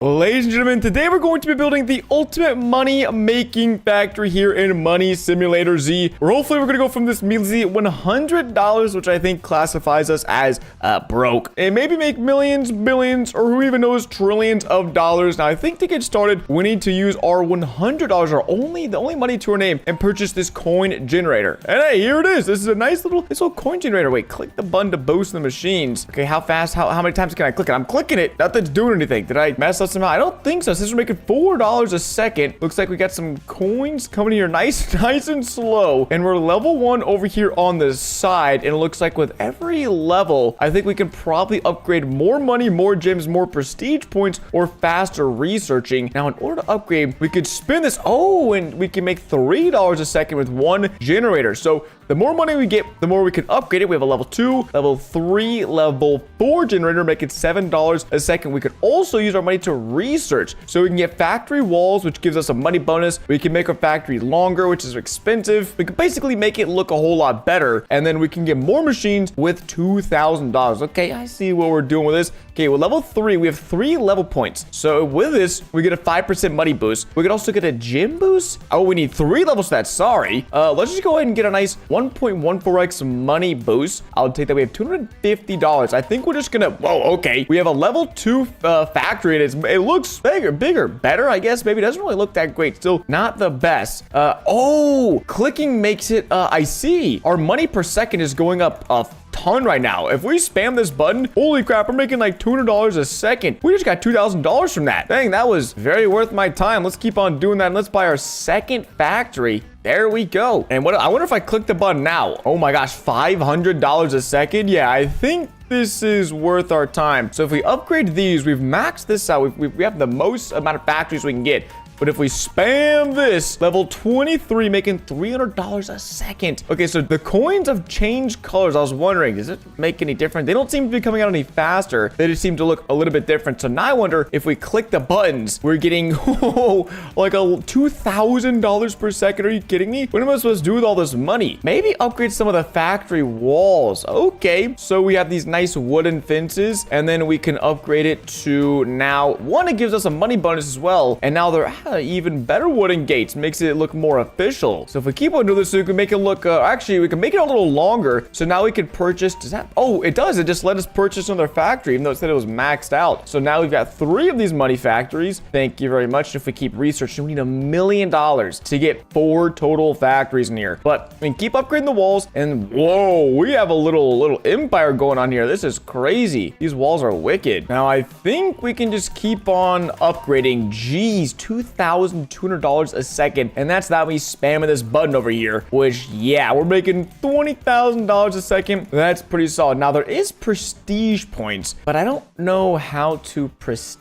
Ladies and gentlemen, today we're going to be building the ultimate money-making factory here in Money Simulator Z. Hopefully we're going to go from this measly $100, which I think classifies us as broke, and maybe make millions, billions, or who even knows, trillions of dollars. Now, I think to get started, we need to use our $100, the only money to our name, and purchase this coin generator. And hey, here it is. This is a nice little coin generator. Wait, click the button to boost the machines. Okay, how fast? How many times can I click it? I'm clicking it. Nothing's doing anything. Did I mess up somehow? I don't think so. Since we're making $4 a second, looks like we got some coins coming here nice and slow. And we're level 1 over here on the side. And it looks like with every level, I think we can probably upgrade more money, more gems, more prestige points, or faster researching. Now, in order to upgrade, we could spin this. Oh, and we can make $3 a second with one generator. So the more money we get, the more we can upgrade it. We have a level 2, level 3, level 4 generator, making $7 a second. We could also use our money to research. So we can get factory walls, which gives us a money bonus. We can make our factory longer, which is expensive. We can basically make it look a whole lot better. And then we can get more machines with $2,000. Okay, I see what we're doing with this. Okay, with level 3, we have 3 level points. So with this, we get a 5% money boost. We could also get a gym boost. Oh, we need 3 levels for that. Sorry. Let's just go ahead and get a nice 1.14x money boost. I'll take that. We have $250. I think we're just gonna, whoa, okay. We have a level 2 factory. It looks bigger, better, I guess. Maybe it doesn't really look that great. Still not the best. Oh, clicking makes it, I see. Our money per second is going up a ton right now. If we spam this button, holy crap, we're making like $200 a second. We just got $2,000 from that. Dang, that was very worth my time. Let's keep on doing that, and let's buy our second factory. There we go. And what, I wonder if I click the button now. Oh my gosh, $500 a second. Yeah, I think this is worth our time. So if we upgrade these, we've maxed this out. We have the most amount of factories we can get. But if we spam this, level 23, making $300 a second. Okay, so the coins have changed colors. I was wondering, does it make any difference? They don't seem to be coming out any faster. They just seem to look a little bit different. So now I wonder if we click the buttons, we're getting like a $2,000 per second. Are you kidding me? What am I supposed to do with all this money? Maybe upgrade some of the factory walls. Okay, so we have these nice wooden fences, and then we can upgrade it to now one. It gives us a money bonus as well, and now they're even better wooden gates, makes it look more official. So if we keep on doing this, so we can make it look, actually, we can make it a little longer. So now we can purchase, does that, oh, it does. It just let us purchase another factory, even though it said it was maxed out. So now we've got 3 of these money factories. Thank you very much. If we keep researching, we need $1 million to get 4 total factories in here. But we can keep upgrading the walls, and whoa, we have a little empire going on here. This is crazy. These walls are wicked. Now I think we can just keep on upgrading. Geez, $2,200 a second, and that's that we spamming this button over here, which, yeah, we're making $20,000 a second. That's pretty solid. Now there is prestige points, but I don't know how to prestige.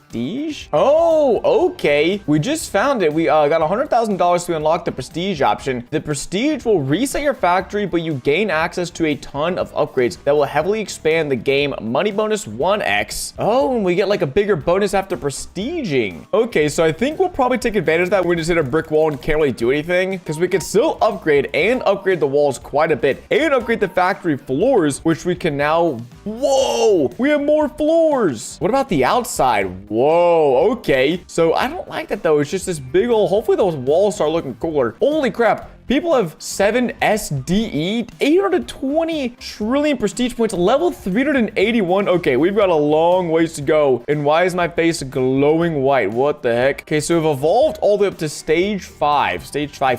Oh, okay, we just found it. We got $100,000 to unlock the prestige option. The prestige will reset your factory, but you gain access to a ton of upgrades that will heavily expand the game. Money bonus 1x. Oh, and we get like a bigger bonus after prestiging. Okay, so I think we'll probably take advantage of that. We just hit a brick wall and can't really do anything, because we can still upgrade the walls quite a bit, and upgrade the factory floors, which we can now, whoa, we have more floors. What about the outside? Whoa, okay, so I don't like that though. It's just this big old, hopefully those walls start looking cooler. Holy crap, people have 7 SDE, 820 trillion prestige points, level 381. Okay, we've got a long ways to go. And why is my face glowing white? What the heck? Okay, so we've evolved all the way up to stage 5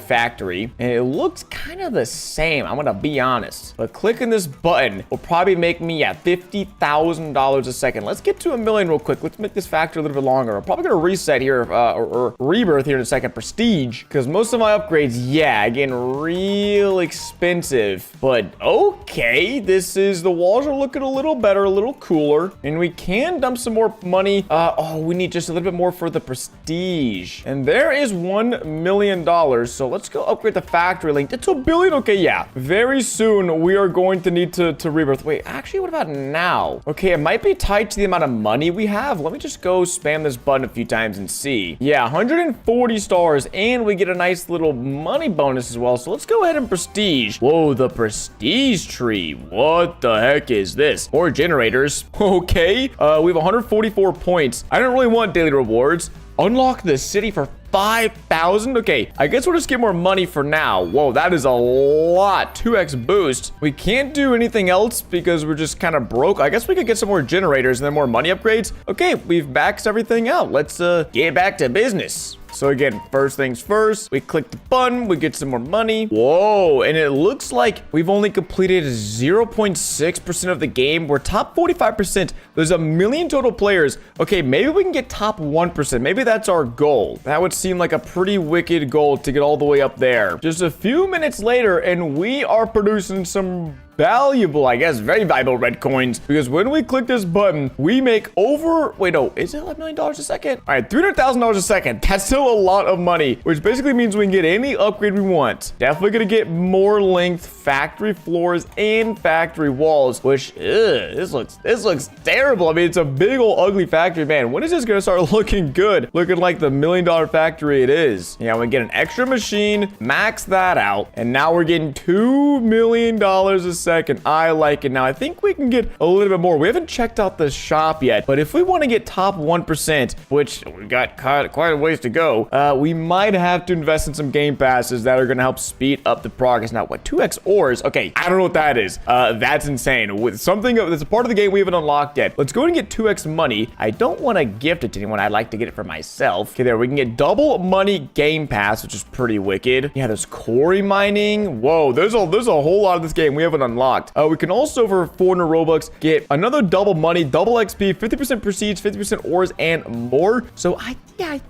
factory, and it looks kind of the same, I'm gonna be honest. But clicking this button will probably make me, yeah, $50,000 a second. Let's get to $1 million real quick. Let's make this factory a little bit longer. I'm probably gonna reset here, or rebirth here in a second, prestige, because most of my upgrades, yeah, again, real expensive. But okay, the walls are looking a little better, a little cooler, and we can dump some more money. Oh, we need just a little bit more for the prestige, and there is $1 million. So let's go upgrade the factory link. It's $1 billion. Okay, yeah, very soon we are going to need to rebirth. Wait, actually, what about now? Okay, it might be tied to the amount of money we have. Let me just go spam this button a few times and see. Yeah, 140 stars, and we get a nice little money bonus as well. So let's go ahead and prestige. Whoa, the prestige tree. What the heck is this? More generators. Okay. We have 144 points. I don't really want daily rewards. Unlock the city for 5,000. Okay, I guess we'll just get more money for now. Whoa, that is a lot. 2x boost. We can't do anything else because we're just kind of broke. I guess we could get some more generators and then more money upgrades. Okay, we've maxed everything out. Let's get back to business. So again, first things first, we click the button, we get some more money. Whoa, and it looks like we've only completed 0.6% of the game. We're top 45%. There's 1 million total players. Okay, maybe we can get top 1%. Maybe that's our goal. That would seem like a pretty wicked goal to get all the way up there. Just a few minutes later, and we are producing some valuable, I guess, very valuable red coins, because when we click this button, we make over, wait, no, is it $11 million a second? All right, $300,000 a second. That's still a lot of money, which basically means we can get any upgrade we want. Definitely gonna get more length, factory floors, and factory walls, which, this looks terrible. I mean, it's a big old ugly factory, man. When is this gonna start looking good? Looking like the $1 million factory it is. Yeah, we get an extra machine, max that out, and now we're getting $2 million a second. I like it. Now I think we can get a little bit more. We haven't checked out the shop yet, but if we want to get top 1%, which we've got quite a ways to go, we might have to invest in some game passes that are going to help speed up the progress. Now, what, 2x ores? Okay, I don't know what that is. That's insane. With something that's a part of the game we haven't unlocked yet. Let's go and get 2x money. I don't want to gift it to anyone. I'd like to get it for myself. Okay, there, we can get double money game pass, which is pretty wicked. Yeah, there's quarry mining. Whoa, there's a whole lot of this game we haven't unlocked. We can also, for 400 Robux, get another double money, double XP, 50% prestige, 50% ores, and more. So I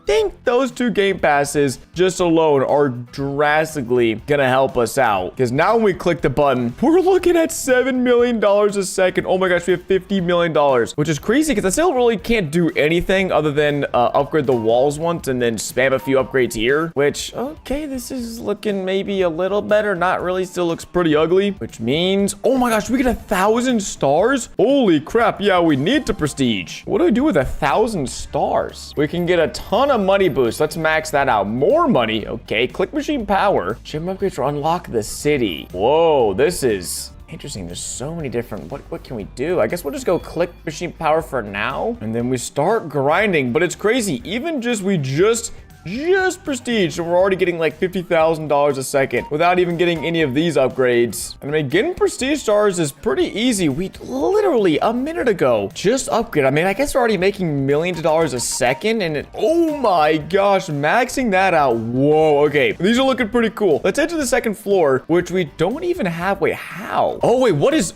think those two game passes just alone are drastically gonna help us out, because now when we click the button, we're looking at $7 million a second. Oh my gosh, we have $50 million, which is crazy because I still really can't do anything other than upgrade the walls once and then spam a few upgrades here, which, okay, this is looking maybe a little better. Not really, still looks pretty ugly, which means, oh my gosh, we get 1,000 stars. Holy crap. Yeah, we need to prestige. What do we do with 1,000 stars? We can get a ton of money boost. Let's max that out. More money. Okay, click machine power. Gym upgrades to unlock the city. Whoa, this is interesting. There's so many different, what can we do? I guess we'll just go click machine power for now, and then we start grinding. But it's crazy. Even we just prestige, and we're already getting like $50,000 a second without even getting any of these upgrades. And I mean, getting prestige stars is pretty easy. We literally a minute ago just upgrade. I mean, I guess we're already making millions of dollars a second, and oh my gosh, maxing that out. Whoa, okay, these are looking pretty cool. Let's head to the second floor, which we don't even have. Wait, how? Oh wait, what is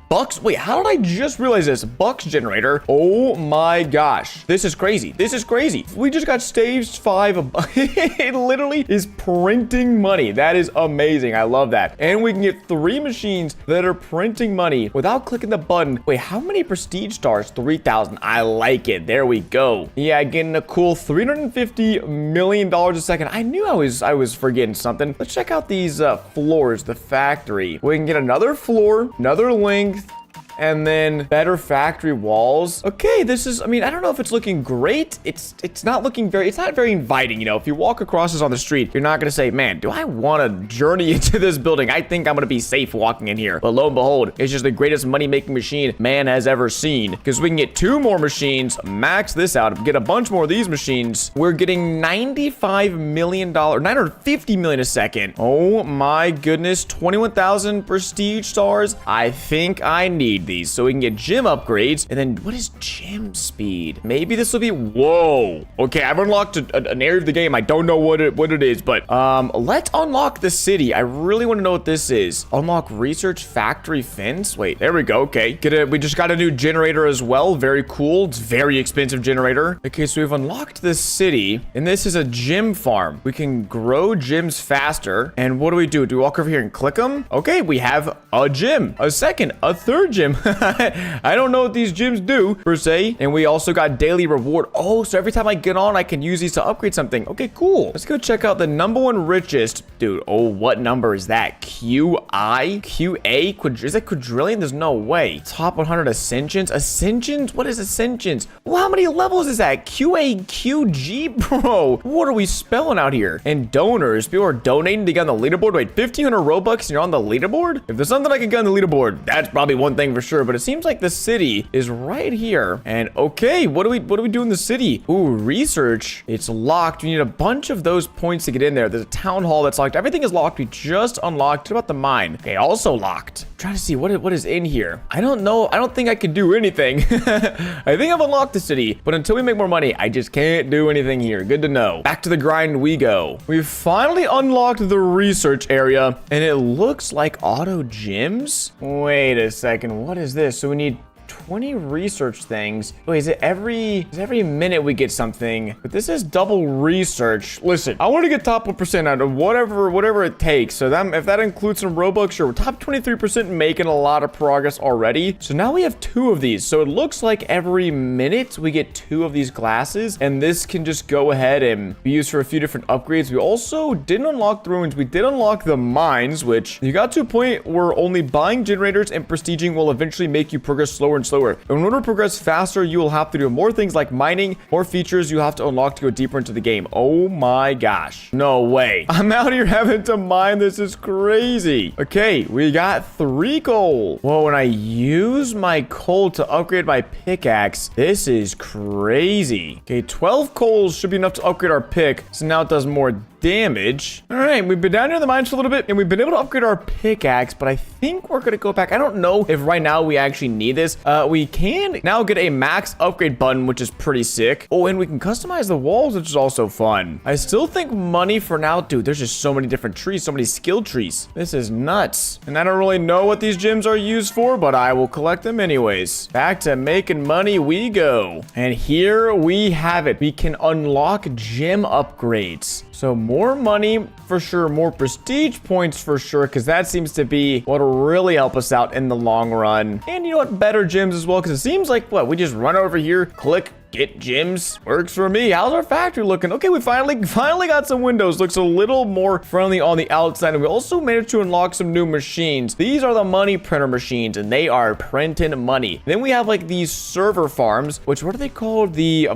Bucks? Wait, how did I just realize this? Bucks generator. Oh my gosh, this is crazy. This is crazy. We just got stage 5. It literally is printing money. That is amazing. I love that. And we can get 3 machines that are printing money without clicking the button. Wait, how many prestige stars? 3,000. I like it. There we go. Yeah, getting a cool $350 million a second. I knew I was forgetting something. Let's check out these floors, the factory. We can get another floor, another length, and then better factory walls. Okay, this is, I mean, I don't know if it's looking great. It's not looking it's not very inviting. You know, if you walk across this on the street, you're not gonna say, man, do I want to journey into this building? I think I'm gonna be safe walking in here. But lo and behold, it's just the greatest money-making machine man has ever seen, because we can get 2 more machines, max this out, get a bunch more of these machines. We're getting $95 million, $950 million a second. Oh my goodness, 21,000 prestige stars. I think I need these so we can get gym upgrades. And then what is gym speed? Maybe this will be, whoa, okay, I've unlocked an area of the game. I don't know what it is, but let's unlock the city. I really want to know what this is. Unlock research factory fence. Wait, there we go. Okay, we just got a new generator as well. Very cool. It's very expensive generator. Okay, so we've unlocked this city, and this is a gym farm. We can grow gyms faster. And what do? Do we walk over here and click them? Okay, we have a gym, a second, a third gym. gym. I don't know what these gyms do, per se. And we also got daily reward. Oh, so every time I get on, I can use these to upgrade something. Okay, cool. Let's go check out the #1 richest. Dude, oh, what number is that? QI? QA? Is that quadrillion? There's no way. Top 100 Ascensions? Ascensions? What is Ascensions? Well, how many levels is that? QA, QG? Bro, what are we spelling out here? And donors. People are donating to get on the leaderboard. Wait, 1,500 Robux and you're on the leaderboard? If there's something I can get on the leaderboard, that's probably one thing for sure. But it seems like the city is right here. And okay, what do we do in the city? Ooh, research. It's locked. We need a bunch of those points to get in there. There's a town hall that's locked. Everything is locked. We just unlocked. What about the mine? Okay, also locked. I'm trying to see what is in here. I don't know. I don't think I can do anything. I think I've unlocked the city, but until we make more money, I just can't do anything here. Good to know. Back to the grind we go. We've finally unlocked the research area, and it looks like auto gyms. Wait a second. What is this? So we need 20 research things. Wait, is it every minute we get something? But this is double research. Listen, I want to get top 1% out of whatever it takes. So if that includes some Robux, sure, we're top 23%, making a lot of progress already. So now we have 2 of these. So it looks like every minute we get 2 of these glasses, and this can just go ahead and be used for a few different upgrades. We also didn't unlock the ruins. We did unlock the mines, which you got to a point where only buying generators and prestiging will eventually make you progress slower and slower. In order to progress faster, you will have to do more things like mining, more features you have to unlock to go deeper into the game. Oh my gosh. No way. I'm out here having to mine. This is crazy. Okay, we got 3 coal. Whoa, when I use my coal to upgrade my pickaxe, this is crazy. Okay, 12 coals should be enough to upgrade our pick. So now it does more damage. All right, we've been down near the mines for a little bit, and we've been able to upgrade our pickaxe, but I think we're gonna go back. I don't know if right now we actually need this. We can now get a max upgrade button, which is pretty sick. Oh, and we can customize the walls, which is also fun. I still think money for now. Dude, there's just so many different trees, so many skill trees. This is nuts. And I don't really know what these gems are used for, but I will collect them anyways. Back to making money we go. And here we have it. We can unlock gem upgrades. So more money for sure, more prestige points for sure, because that seems to be what'll really help us out in the long run. And you know what, better gyms as well, because it seems like what we just run over here, click, get gyms. Works for me. How's our factory looking? Okay, we finally got some windows. Looks a little more friendly on the outside. And we also managed to unlock some new machines. These are the money printer machines, and they are printing money. Then we have like these server farms, which what are they called? The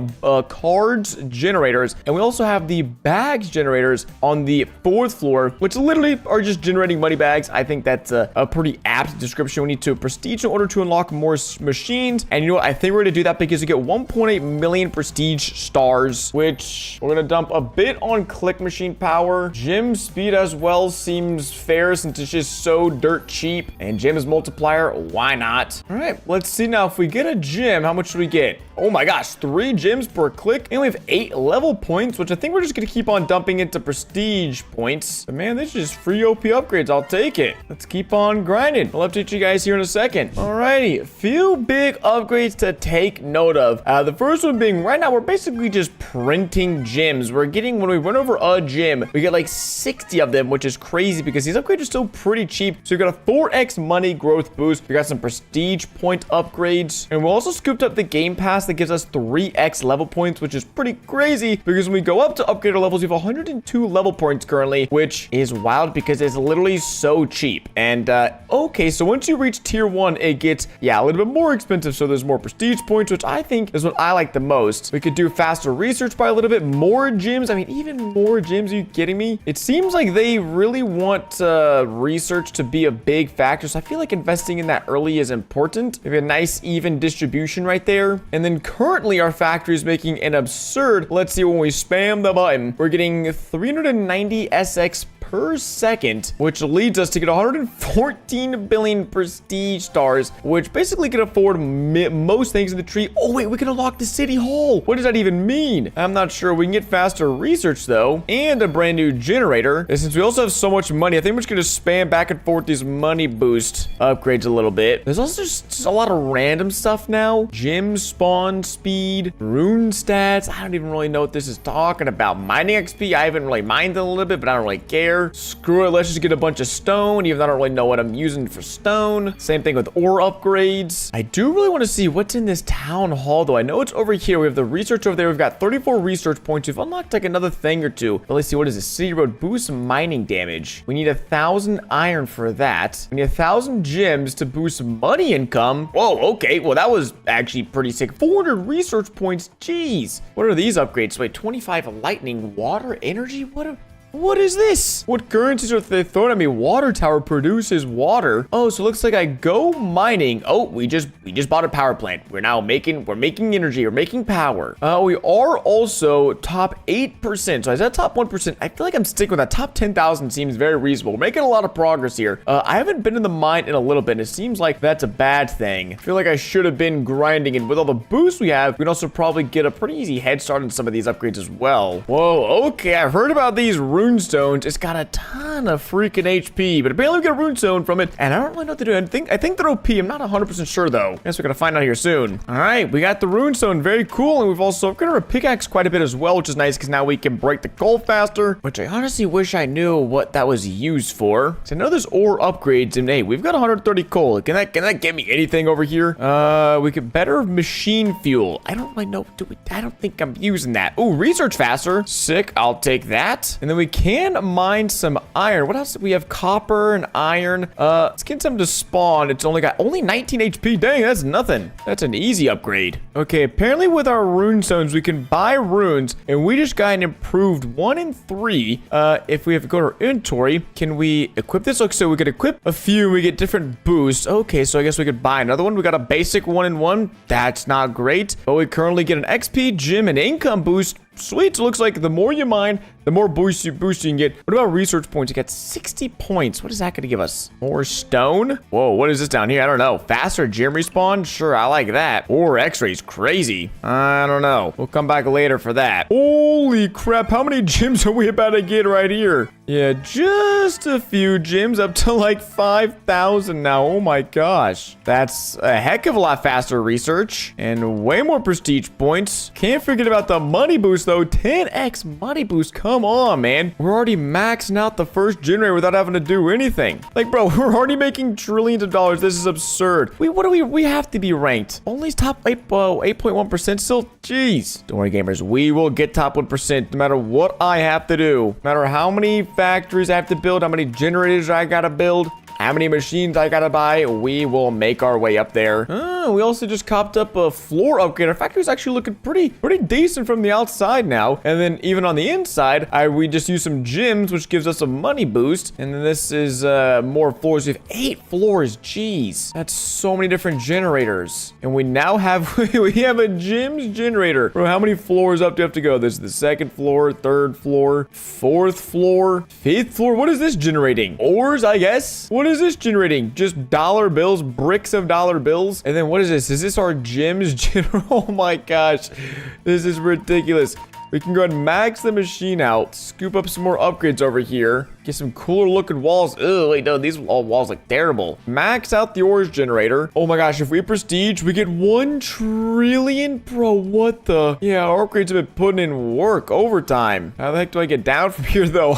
cards generators. And we also have the bags generators on the 4th floor, which literally are just generating money bags. I think that's a pretty apt description. We need to prestige in order to unlock more machines. And you know what? I think we're going to do that because we get 1.8 million prestige stars, which we're gonna dump a bit on click machine power. Gym speed as well seems fair since it's just so dirt cheap, and gym's multiplier, why not? All right, let's see now. If we get a gym, how much should we get? Oh my gosh, 3 gyms per click, and we have 8 level points, which I think we're just gonna keep on dumping into prestige points. But man, this is just free OP upgrades. I'll take it. Let's keep on grinding. I'll update you guys here in a second. Alrighty, a few big upgrades to take note of. The first one being right now, we're basically just printing gyms. We're getting, when we run over a gym, we get like 60 of them, which is crazy because these upgrades are still pretty cheap. So we got a 4x money growth boost. We got some prestige point upgrades, and we also scooped up the game pass that gives us 3x level points, which is pretty crazy because when we go up to upgrade our levels, we have 102 level points currently, which is wild because it's literally so cheap. And okay, so once you reach tier 1, it gets, yeah, a little bit more expensive. So there's more prestige points, which I think is what I like the most. We could do faster research by a little bit, more gyms. I mean, even more gyms. Are you kidding me? It seems like they really want research to be a big factor. So I feel like investing in that early is important. We have a nice even distribution right there. And then currently our factory is making an absurd, let's see, when we spam the button, we're getting 390 SX per second, which leads us to get 114 billion prestige stars, which basically can afford most things in the tree. Oh wait, we can unlock the city hall. What does that even mean? I'm not sure. We can get faster research though, and a brand new generator. And since we also have so much money, I think we're just gonna spam back and forth these money boost upgrades a little bit. There's also just a lot of random stuff now. Gym spawn speed, rune stats. I don't even really know what this is talking about. Mining XP, I haven't really mined a little bit, but I don't really care. there. Screw it, let's just get a bunch of stone, even though I don't really know what I'm using for stone. Same thing with ore upgrades. I do really want to see what's in this town hall, though. I know it's over here. We have the research over there. We've got 34 research points. We've unlocked like another thing or two. But let's see, what is this? City road boost mining damage. We need 1,000 iron for that. We need 1,000 gems to boost money income. Whoa, okay. Well, that was actually pretty sick. 400 research points. Jeez. What are these upgrades? Wait, 25 lightning, water, energy? What is this? What currencies are they throwing at me? Water tower produces water. Oh, so it looks like I go mining. Oh, we just bought a power plant. We're making energy. We're making power. We are also top 8%. So is that top 1%? I feel like I'm sticking with that. Top 10,000 seems very reasonable. We're making a lot of progress here. I haven't been in the mine in a little bit, and it seems like that's a bad thing. I feel like I should have been grinding, and with all the boosts we have, we can also probably get a pretty easy head start on some of these upgrades as well. Whoa, okay. I've heard about these rune stones. It's got a ton of freaking HP, but apparently we get a rune stone from it, and I don't really know what to do. I think they're OP. I'm not 100% sure though. I guess we're gonna find out here soon. All right, we got the rune stone, very cool, and we've also upgraded our pickaxe quite a bit as well, which is nice because now we can break the coal faster, which I honestly wish I knew what that was used for. So I know there's ore upgrades, and hey, we've got 130 coal. Can that get me anything over here? We could better machine fuel. I don't really know. I don't think I'm using that. Oh, research faster. Sick. I'll take that. And then we can mine some iron. What else? We have copper and iron. Let's get some to spawn. It's only 19 HP. Dang, that's nothing. That's an easy upgrade. Okay, apparently with our rune stones, we can buy runes, and we just got an improved 1 in 3. If we have to go to our inventory, can we equip this? Look, so we could equip a few. We get different boosts. Okay, so I guess we could buy another one. We got a basic 1 in 1. That's not great, but we currently get an XP, gem, and income boost. Sweet. So it looks like the more you mine, the more boost you can get. What about research points? You get 60 points. What is that going to give us? More stone? Whoa, what is this down here? I don't know. Faster gem respawn? Sure, I like that. Or x-rays. Crazy. I don't know. We'll come back later for that. Holy crap. How many gems are we about to get right here? Yeah, just a few gems, up to like 5,000 now. Oh my gosh. That's a heck of a lot faster research and way more prestige points. Can't forget about the money boost though. 10x money boost. Come on, man. We're already maxing out the first generator without having to do anything. Like, bro, we're already making trillions of dollars. This is absurd. We have to be ranked. Only top 8.1% still. Jeez. Don't worry, gamers. We will get top 1% no matter what I have to do. No matter how many factories I have to build, how many generators I gotta build, how many machines I gotta buy, we will make our way up there. We also just copped up a floor upgrade. Our factory's actually looking pretty decent from the outside now. And then even on the inside, we just use some gems, which gives us a money boost. And then this is more floors. We have 8 floors. Jeez, that's so many different generators. And we now have we have a gems generator. Bro, how many floors up do you have to go? This is the 2nd floor, 3rd floor, 4th floor, 5th floor. What is this generating? Ores, I guess. What is this generating? Just dollar bills, bricks of dollar bills. And then what is this? Is this our gems? Oh my gosh. This is ridiculous. We can go ahead and max the machine out, scoop up some more upgrades over here, get some cooler looking walls. Oh, wait, no, these walls look terrible. Max out the ores generator. Oh my gosh, if we prestige, we get 1 trillion. Bro, what the? Yeah, our upgrades have been putting in work, overtime. How the heck do I get down from here, though?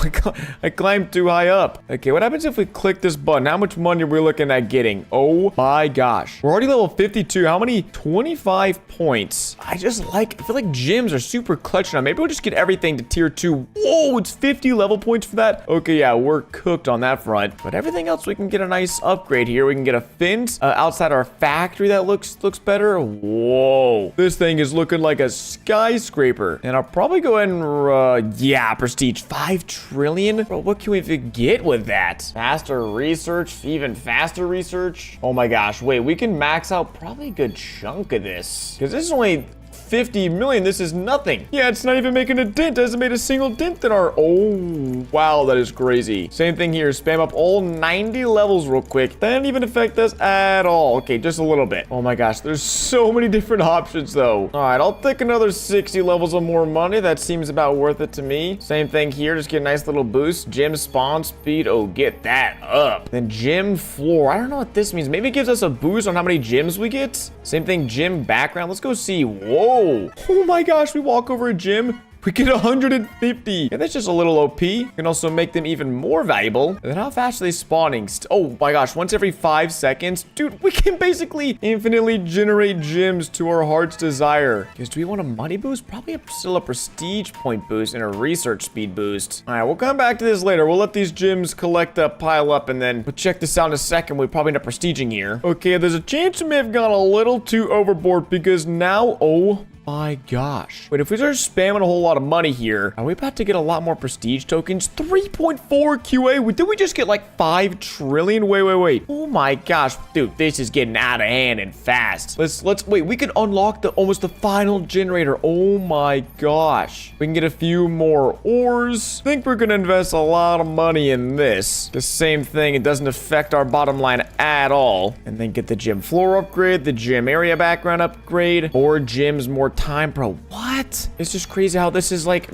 I climbed too high up. Okay, what happens if we click this button? How much money are we looking at getting? Oh my gosh. We're already level 52. How many? 25 points. I feel like gems are super clutch now. Maybe we'll just get everything to tier 2. Whoa, it's 50 level points for that. Okay, yeah, we're cooked on that front. But everything else, we can get a nice upgrade here. We can get a fence outside our factory that looks better. Whoa, this thing is looking like a skyscraper. And I'll probably go ahead and, yeah, prestige 5 trillion. Bro, what can we get with that? Faster research, even faster research. Oh my gosh, wait, we can max out probably a good chunk of this. Because this is only 50 million. This is nothing. Yeah, it's not even making a dent. It hasn't made a single dent in our... Oh, wow, that is crazy. Same thing here. Spam up all 90 levels real quick. That didn't even affect us at all. Okay, just a little bit. Oh my gosh, there's so many different options though. All right, I'll take another 60 levels of more money. That seems about worth it to me. Same thing here. Just get a nice little boost. Gym spawn speed. Oh, get that up. Then gym floor. I don't know what this means. Maybe it gives us a boost on how many gyms we get. Same thing, gym background. Let's go see. Whoa. Oh my gosh, we walk over a gym. We get 150. Yeah, that's just a little OP. We can also make them even more valuable. And then how fast are they spawning? Oh my gosh, once every 5 seconds. Dude, we can basically infinitely generate gems to our heart's desire. Because do we want a money boost? Probably still a prestige point boost and a research speed boost. All right, we'll come back to this later. We'll let these gems collect up, pile up, and then we'll check this out in a second. We'll probably end up prestiging here. Okay, there's a chance we may have gone a little too overboard because now, oh my gosh. Wait, if we start spamming a whole lot of money here, are we about to get a lot more prestige tokens? 3.4 QA. Did we just get like 5 trillion? Wait. Oh my gosh. Dude, this is getting out of hand and fast. Let's wait. We can unlock almost the final generator. Oh my gosh. We can get a few more ores. I think we're going to invest a lot of money in this. The same thing. It doesn't affect our bottom line at all. And then get the gym floor upgrade, the gym area background upgrade, more gyms, more time, bro. What? It's just crazy how this is like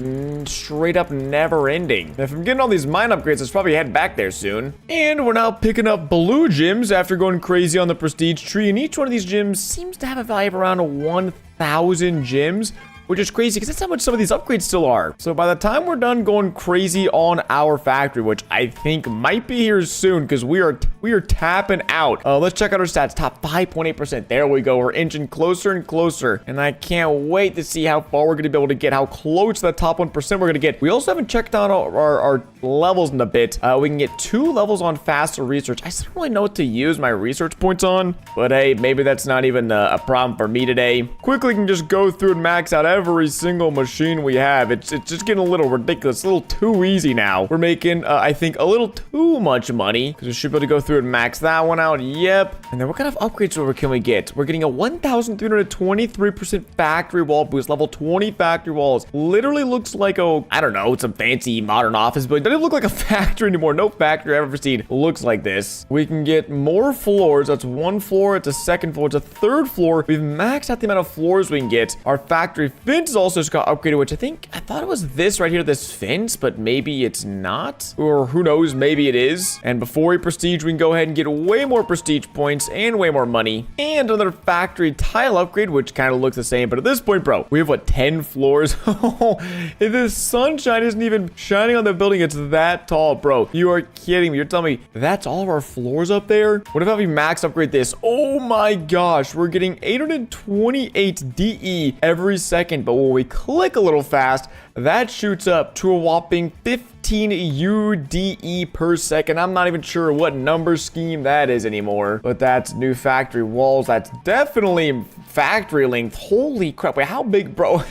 straight up never ending. If I'm getting all these mine upgrades, let's probably head back there soon. And we're now picking up blue gyms after going crazy on the prestige tree. And each one of these gyms seems to have a value of around 1,000 gems, which is crazy because that's how much some of these upgrades still are. So by the time we're done going crazy on our factory, which I think might be here soon because we are tapping out. Let's check out our stats. Top 5.8%. There we go. We're inching closer and closer. And I can't wait to see how far we're going to be able to get, how close to the top 1% we're going to get. We also haven't checked out our levels in a bit. We can get 2 levels on faster research. I still don't really know what to use my research points on, but hey, maybe that's not even a problem for me today. Quickly can just go through and max out every single machine we have. It's just getting a little ridiculous, a little too easy now. We're making, I think, a little too much money because we should be able to go through and max that one out. Yep. And then what kind of upgrades can we get? We're getting a 1,323% factory wall boost, level 20 factory walls. Literally looks like I don't know, some fancy modern office building. Doesn't look like a factory anymore. No factory I've ever seen looks like this. We can get more floors. That's 1 floor. It's a 2nd floor. It's a 3rd floor. We've maxed out the amount of floors we can get. Our factory fence also just got upgraded, which I thought it was this right here, this fence, but maybe it's not, or who knows, maybe it is. And before we prestige, we can go ahead and get way more prestige points and way more money, and another factory tile upgrade, which kind of looks the same. But at this point, bro, we have what, 10 floors? If the sunshine isn't even shining on the building, it's that tall, bro. You are kidding me. You're telling me that's all of our floors up there? What if we max upgrade this? Oh my gosh, we're getting 828 DE every second, but when we click a little fast, that shoots up to a whopping 15 UDE per second. I'm not even sure what number scheme that is anymore, but that's new factory walls. That's definitely factory length. Holy crap. Wait, how big, bro?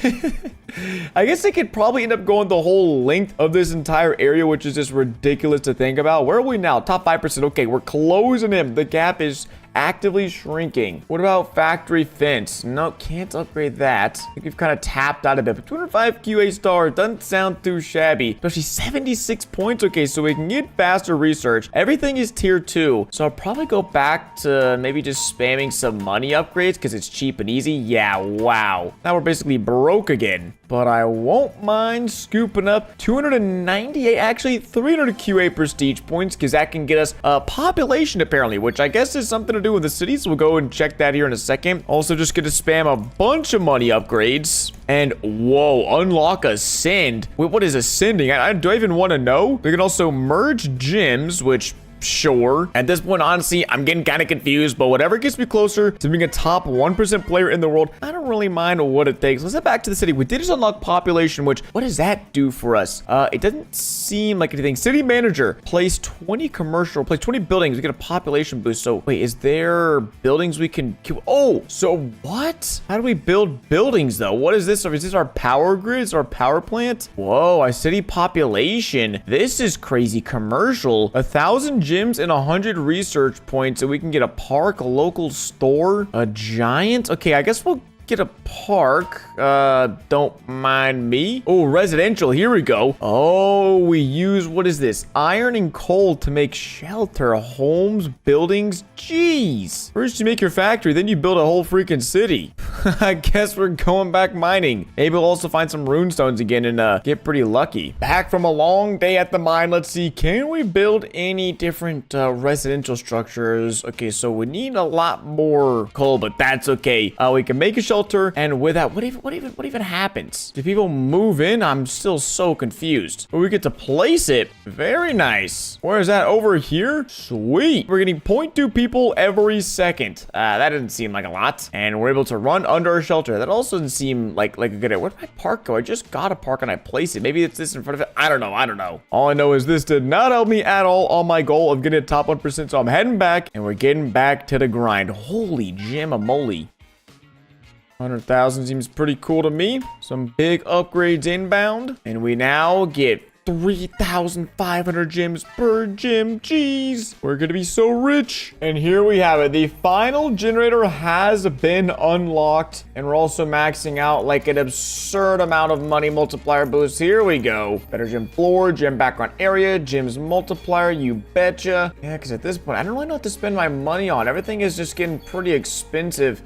I guess they could probably end up going the whole length of this entire area, which is just ridiculous to think about. Where are we now? Top 5%. Okay, we're closing in. The gap is actively shrinking. What about factory fence? No, can't upgrade that. I think we've kind of tapped out a bit, but 205 QA stars doesn't sound too shabby. Especially 76 points. Okay, so we can get faster research. Everything is tier 2. So I'll probably go back to maybe just spamming some money upgrades because it's cheap and easy. Yeah, wow. Now we're basically broke again. But I won't mind scooping up 298, actually 300 QA prestige points, because that can get us a population apparently, which I guess is something to do with the city. So we'll go and check that here in a second. Also just gonna spam a bunch of money upgrades. And whoa, unlock Ascend. Wait, what is Ascending? Do I even want to know? We can also merge gyms, which sure. At this point, honestly, I'm getting kind of confused, but whatever gets me closer to being a top 1% player in the world, I don't really mind what it takes. Let's head back to the city. We did just unlock population, which, what does that do for us? It doesn't seem like anything. City manager, place 20 commercial, place 20 buildings. We get a population boost. So wait, is there buildings we can, oh, so what? How do we build buildings though? What is this? Is this our power grid? Is our power plant? Whoa, our city population. This is crazy. Commercial, 1,000 gyms and 100 research points, so we can get a park, a local store, a giant. Okay, I guess we'll get a park. Don't mind me. Oh, residential. Here we go. Oh, we use, what is this? Iron and coal to make shelter, homes, buildings. Jeez. First you make your factory, then you build a whole freaking city. I guess we're going back mining. Maybe we'll also find some runestones again and get pretty lucky. Back from a long day at the mine. Let's see. Can we build any different residential structures? Okay, so we need a lot more coal, but that's okay. We can make a shelter shelter. And with that, what even happens? Do people move in? I'm still so confused. But we get to place it. Very nice. Where is that? Over here? Sweet. We're getting 0.2 people every second. That doesn't seem like a lot. And we're able to run under our shelter. That also doesn't seem like a good idea. Where did my park go? I just got a park and I placed it. Maybe it's this in front of it. I don't know. All I know is this did not help me at all on my goal of getting a top 1%. So I'm heading back and we're getting back to the grind. Holy jam-a-moly. 100,000 seems pretty cool to me. Some big upgrades inbound. And we now get 3,500 gems per gem. Jeez, we're gonna be so rich. And here we have it. The final generator has been unlocked. And we're also maxing out like an absurd amount of money multiplier boosts. Here we go. Better gem floor, gem background area, gems multiplier, you betcha. Yeah, because at this point, I don't really know what to spend my money on. Everything is just getting pretty expensive.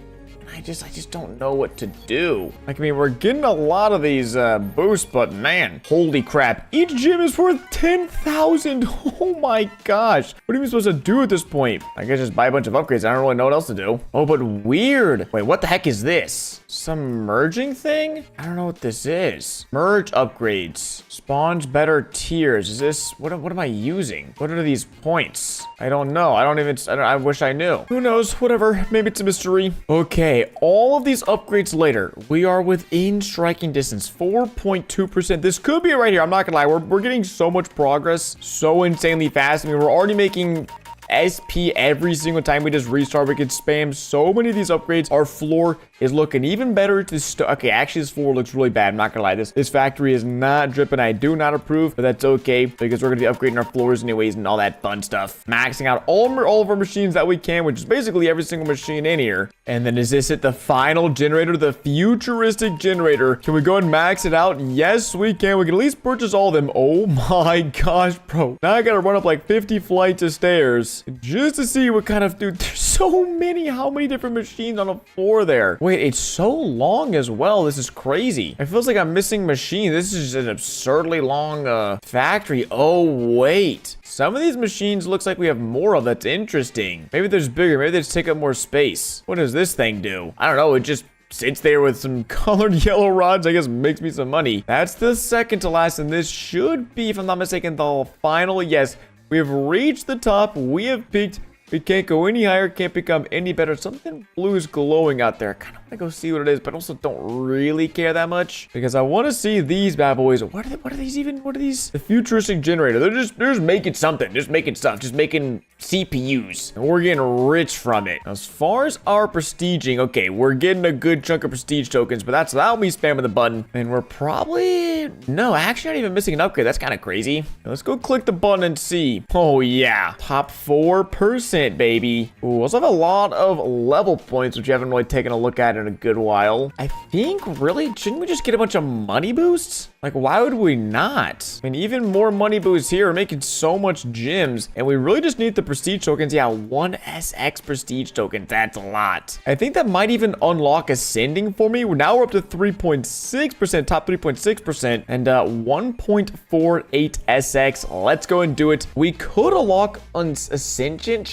I just don't know what to do. Like, I mean, we're getting a lot of these boosts, but man, holy crap. Each gym is worth 10,000. Oh my gosh. What are we supposed to do at this point? I guess just buy a bunch of upgrades. I don't really know what else to do. Oh, but weird. Wait, what the heck is this? Some merging thing? I don't know what this is. Merge upgrades. Spawns better tiers. Is this, what am I using? What are these points? I don't know. I wish I knew. Who knows? Whatever. Maybe it's a mystery. Okay. All of these upgrades later, we are within striking distance, 4.2%. This could be right here. I'm not gonna lie. We're getting so much progress so insanely fast. I mean, we're already making SP every single time we just restart. We can spam so many of these upgrades. Our floor is looking even better. Okay, actually this floor looks really bad. I'm not gonna lie. This factory is not dripping. I do not approve, but that's okay because we're gonna be upgrading our floors anyways and all that fun stuff. Maxing out all of our machines that we can, which is basically every single machine in here. And then is this it? The final generator, the futuristic generator. Can we go and max it out? Yes, we can. We can at least purchase all of them. Oh my gosh, bro. Now I gotta run up like 50 flights of stairs just to see what kind of, dude, there's so many. How many different machines on a floor there? Wait, it's so long as well. This is crazy. It feels like I'm missing machines. This is an absurdly long factory. Oh, wait. Some of these machines looks like we have more of. That's interesting. Maybe they're just bigger. Maybe they just take up more space. What does this thing do? I don't know. It just sits there with some colored yellow rods. I guess makes me some money. That's the second to last, and this should be, if I'm not mistaken, the final. Yes, we have reached the top. We have peaked. We can't go any higher. Can't become any better. Something blue is glowing out there. I kind of want to go see what it is, but also don't really care that much because I want to see these bad boys. What are these even? What are these? The futuristic generator. They're just making something. Just making stuff. Just making CPUs. And we're getting rich from it. As far as our prestiging, okay, we're getting a good chunk of prestige tokens, but that's without me spamming the button. And we're probably, no, actually not even missing an upgrade. That's kind of crazy. Now, let's go click the button and see. Oh yeah, top 4%, baby. Ooh, also have a lot of level points, which you haven't really taken a look at in a good while. I think, really, shouldn't we just get a bunch of money boosts? Like, why would we not? I mean, even more money boosts here. We're making so much gems, and we really just need the prestige tokens. Yeah, 1 SX prestige token. That's a lot. I think that might even unlock ascending for me. Now we're up to 3.6%, top 3.6%, and 1.48 SX. Let's go and do it. We could unlock Ascension.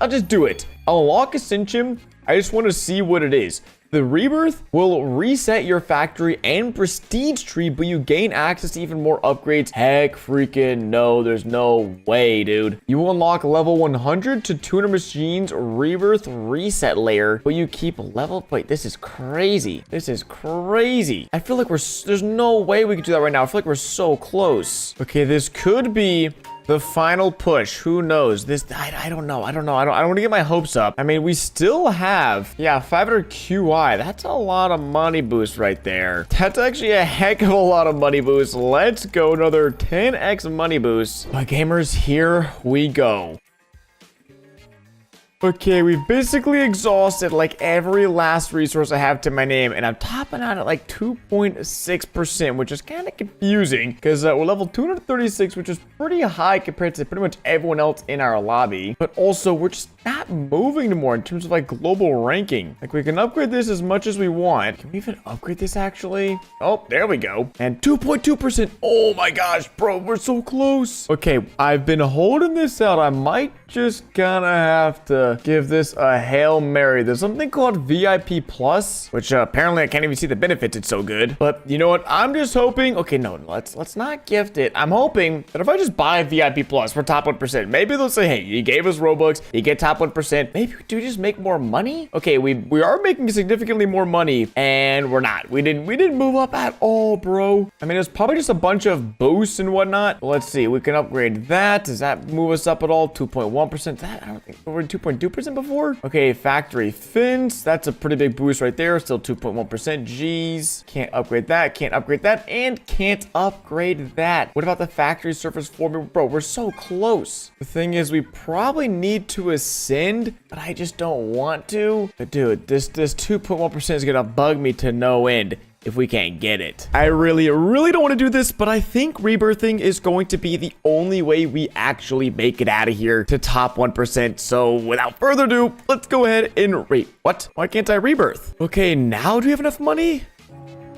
I'll just do it. I'll unlock Ascension. I just want to see what it is. The Rebirth will reset your factory and prestige tree, but you gain access to even more upgrades. Heck freaking no, there's no way, dude. You will unlock level 100 to 200 machines Rebirth reset layer, but you keep level, wait, this is crazy. This is crazy. I feel like there's no way we could do that right now. I feel like we're so close. Okay, this could be the final push. Who knows? I don't know. I don't want to get my hopes up. I mean, we still have, yeah, 500 QI. That's a lot of money boost right there. That's actually a heck of a lot of money boost. Let's go. Another 10x money boost. My gamers, here we go. Okay, we've basically exhausted like every last resource I have to my name, and I'm topping out at like 2.6%, which is kind of confusing because we're level 236, which is pretty high compared to pretty much everyone else in our lobby. But also, we're just not moving anymore in terms of like global ranking. Like, we can upgrade this as much as we want. Can we even upgrade this actually? Oh, there we go. And 2.2%. Oh my gosh, bro, we're so close. Okay, I've been holding this out. I might just gonna have to give this a Hail Mary. There's something called VIP Plus, which apparently I can't even see the benefits. It's so good. But you know what? I'm just hoping. Okay, no, let's not gift it. I'm hoping that if I just buy VIP Plus for top 1%, maybe they'll say, hey, you gave us Robux, you get top 1%. Maybe do we just make more money? Okay, we are making significantly more money, and we're not. We didn't move up at all, bro. I mean, it's probably just a bunch of boosts and whatnot. Well, let's see. We can upgrade that. Does that move us up at all? 2.1%. That I don't think we were 2.2% before. Okay, factory fins. That's a pretty big boost right there. Still 2.1%. Jeez. Can't upgrade that. Can't upgrade that. And can't upgrade that. What about the factory surface formula? Bro, we're so close. The thing is, we probably need to ascend, but I just don't want to. But dude, this 2.1% is gonna bug me to no end if we can't get it. I really don't want to do this, but I think rebirthing is going to be the only way we actually make it out of here to top 1%. So without further ado, let's go ahead and what? Why can't I rebirth? Okay, now do we have enough money?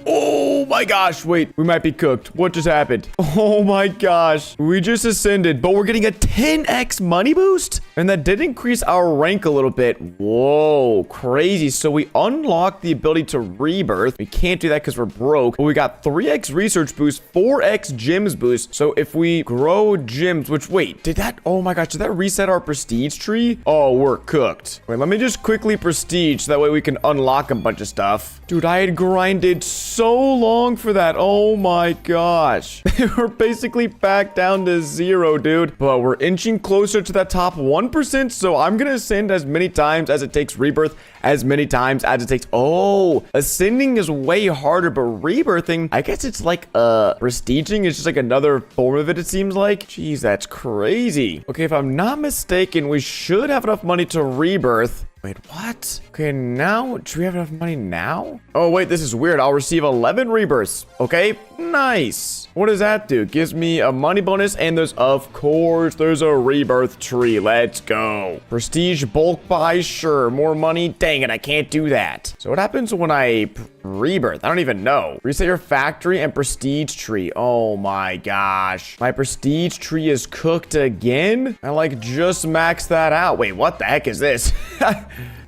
Oh my gosh, wait, we might be cooked. What just happened? Oh my gosh, we just ascended, but we're getting a 10x money boost? And that did increase our rank a little bit. Whoa, crazy. So we unlocked the ability to rebirth. We can't do that because we're broke, but we got 3x research boost, 4x gyms boost. So if we grow gyms, which wait, oh my gosh, did that reset our prestige tree? Oh, we're cooked. Wait, let me just quickly prestige so that way we can unlock a bunch of stuff. Dude, I had grinded so long for that. Oh my gosh. We're basically back down to 0, dude. But we're inching closer to that top 1%. So I'm going to ascend as many times as it takes rebirth, as many times as it takes. Oh, ascending is way harder, but rebirthing, I guess it's like prestiging. It's just like another form of it seems like. Jeez, that's crazy. Okay, if I'm not mistaken, we should have enough money to rebirth. Wait, what? Okay, now, do we have enough money now? Oh, wait, this is weird. I'll receive 11 rebirths. Okay, nice. What does that do? Gives me a money bonus, and of course, there's a rebirth tree. Let's go. Prestige bulk buy, sure. More money? Dang it, I can't do that. So what happens when I rebirth? I don't even know. Reset your factory and prestige tree. Oh my gosh. My prestige tree is cooked again? I like just maxed that out. Wait, what the heck is this?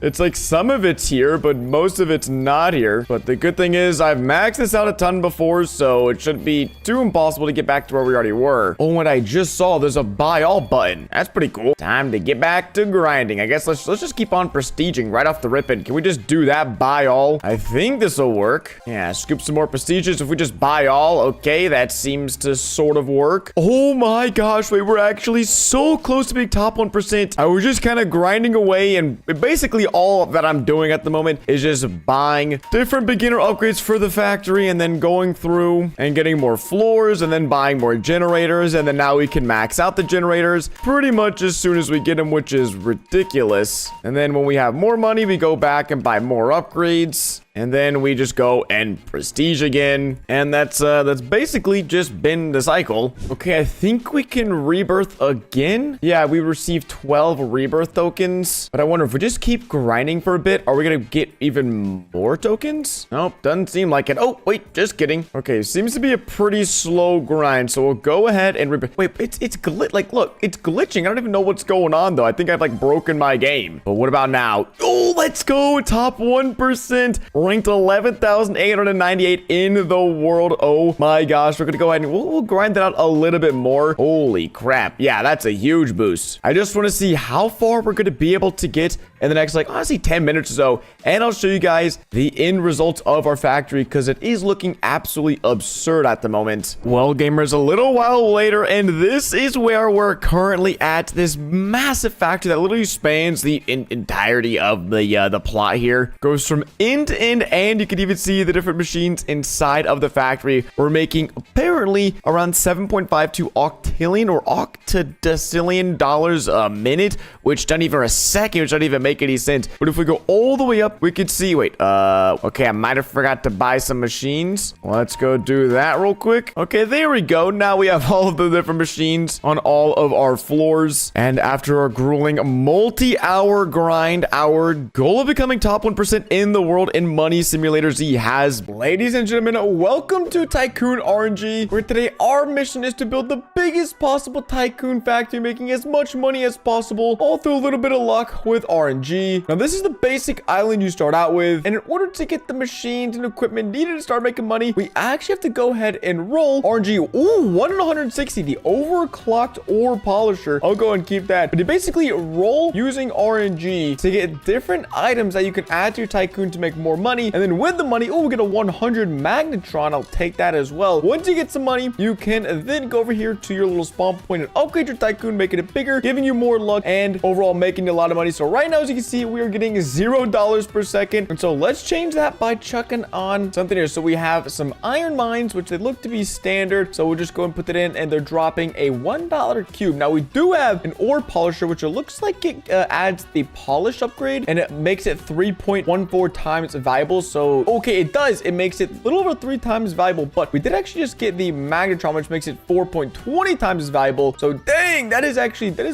It's like some of it's here, but most of it's not here. But the good thing is I've maxed this out a ton before, so it shouldn't be too impossible to get back to where we already were. Oh, what I just saw, there's a buy all button. That's pretty cool. Time to get back to grinding. I guess let's just keep on prestiging right off the rip. And can we just do that buy all? I think this will work. Yeah, scoop some more prestiges if we just buy all. Okay, that seems to sort of work. Oh my gosh, wait, we're actually so close to being top 1%. I was just kind of grinding away, and basically all that I'm doing at the moment is just buying different beginner upgrades for the factory and then going through and getting more floors and then buying more generators, and then now we can max out the generators pretty much as soon as we get them, which is ridiculous. And then when we have more money, we go back and buy more upgrades. And then we just go and prestige again. And that's basically just been the cycle. Okay, I think we can rebirth again. Yeah, we received 12 rebirth tokens. But I wonder if we just keep grinding for a bit, are we gonna get even more tokens? Nope, doesn't seem like it. Oh, wait, just kidding. Okay, seems to be a pretty slow grind. So we'll go ahead and rebirth. Wait, like, look, it's glitching. I don't even know what's going on, though. I think I've, like, broken my game. But what about now? Oh, let's go. Top 1%. Ranked 11,898 in the world. Oh my gosh, we're gonna go ahead and we'll grind that out a little bit more. Holy crap. Yeah, that's a huge boost. I just want to see how far we're gonna be able to get in the next, like, honestly 10 minutes or so, and I'll show you guys the end results of our factory because it is looking absolutely absurd at the moment. Well, gamers, a little while later, and this is where we're currently at. This massive factory that literally spans the entirety of the plot here. Goes from end to end, and you can even see the different machines inside of the factory. We're making apparently around 7.52 octillion or octodecillion dollars a minute, which not even a second, which doesn't even make any sense. But if we go all the way up, we could see, okay, I might have forgot to buy some machines. Let's go do that real quick. Okay, there we go. Now we have all of the different machines on all of our floors. And after a grueling multi-hour grind, our goal of becoming top 1% in the world in Money Simulator Z has. Ladies and gentlemen, welcome to Tycoon RNG, where today our mission is to build the biggest possible Tycoon factory, making as much money as possible, all through a little bit of luck with RNG. Now, this is the basic island you start out with, and in order to get the machines and equipment needed to start making money, we actually have to go ahead and roll RNG. Ooh, 1 in 160, the overclocked ore polisher. I'll go and keep that. But you basically roll using RNG to get different items that you can add to your Tycoon to make more money. And then with the money, oh, we get a 100 magnetron. I'll take that as well. Once you get some money, you can then go over here to your little spawn point and upgrade your Tycoon, making it bigger, giving you more luck, and overall making you a lot of money. So right now, as you can see, we are getting $0 per second. And so let's change that by chucking on something here. So we have some iron mines, which they look to be standard. So we'll just go and put that in, and they're dropping a $1 cube. Now, we do have an ore polisher, which it looks like it adds the polish upgrade, and it makes it 3.14 times valuable. So, okay, it does. It makes it a little over 3 times valuable, but we did actually just get the magnetron, which makes it 4.20 times as valuable. So, dang, that is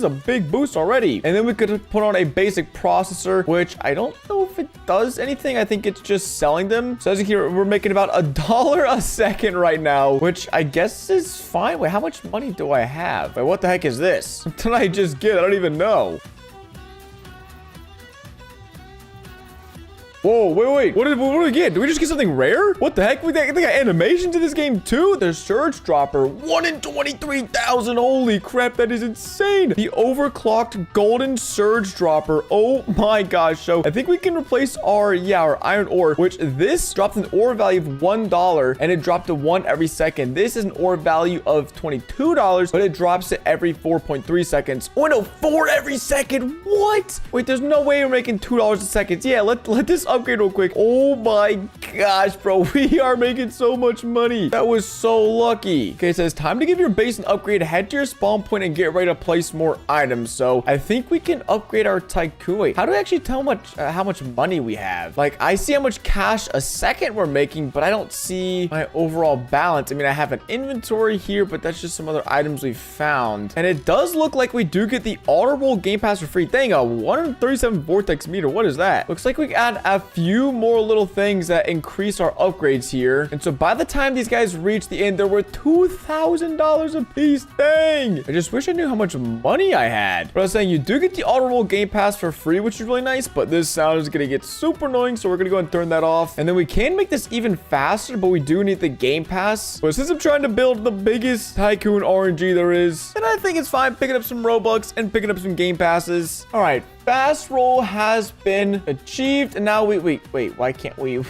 a big boost already. And then we could put on a basic processor, which I don't know if it does anything. I think it's just selling them. So, as you hear, we're making about $1 a second right now, which I guess is fine. Wait, how much money do I have? Wait, what the heck is this? What did I just get? I don't even know. Whoa, wait. What did we get? Did we just get something rare? What the heck? They got animations in this game too? The Surge Dropper, 1 in 23,000. Holy crap, that is insane. The overclocked golden Surge Dropper. Oh my gosh. So I think we can replace our iron ore, which this dropped an ore value of $1, and it dropped to 1 every second. This is an ore value of $22, but it drops it every 4.3 seconds. Oh no, 4 every second. What? Wait, there's no way we're making $2 a second. Yeah, let this upgrade real quick. Oh my gosh, bro. We are making so much money. That was so lucky. Okay, it says time to give your base an upgrade. Head to your spawn point and get ready to place more items. So I think we can upgrade our Tycoon. Wait, how do I actually tell how much money we have? Like, I see how much cash a second we're making, but I don't see my overall balance. I mean, I have an inventory here, but that's just some other items we found. And it does look like we do get the auto roll game pass for free. Dang, a 137 vortex meter. What is that? Looks like we add a few more little things that increase our upgrades here. And so by the time these guys reach the end, they're worth $2,000 a piece. Dang. I just wish I knew how much money I had. But I was saying, you do get the auto roll game pass for free, which is really nice, but this sound is going to get super annoying. So we're going to go and turn that off. And then we can make this even faster, but we do need the game pass. But since I'm trying to build the biggest Tycoon RNG there is, and I think it's fine picking up some Robux and picking up some game passes. All right. Fast roll has been achieved, and now wait, why can't we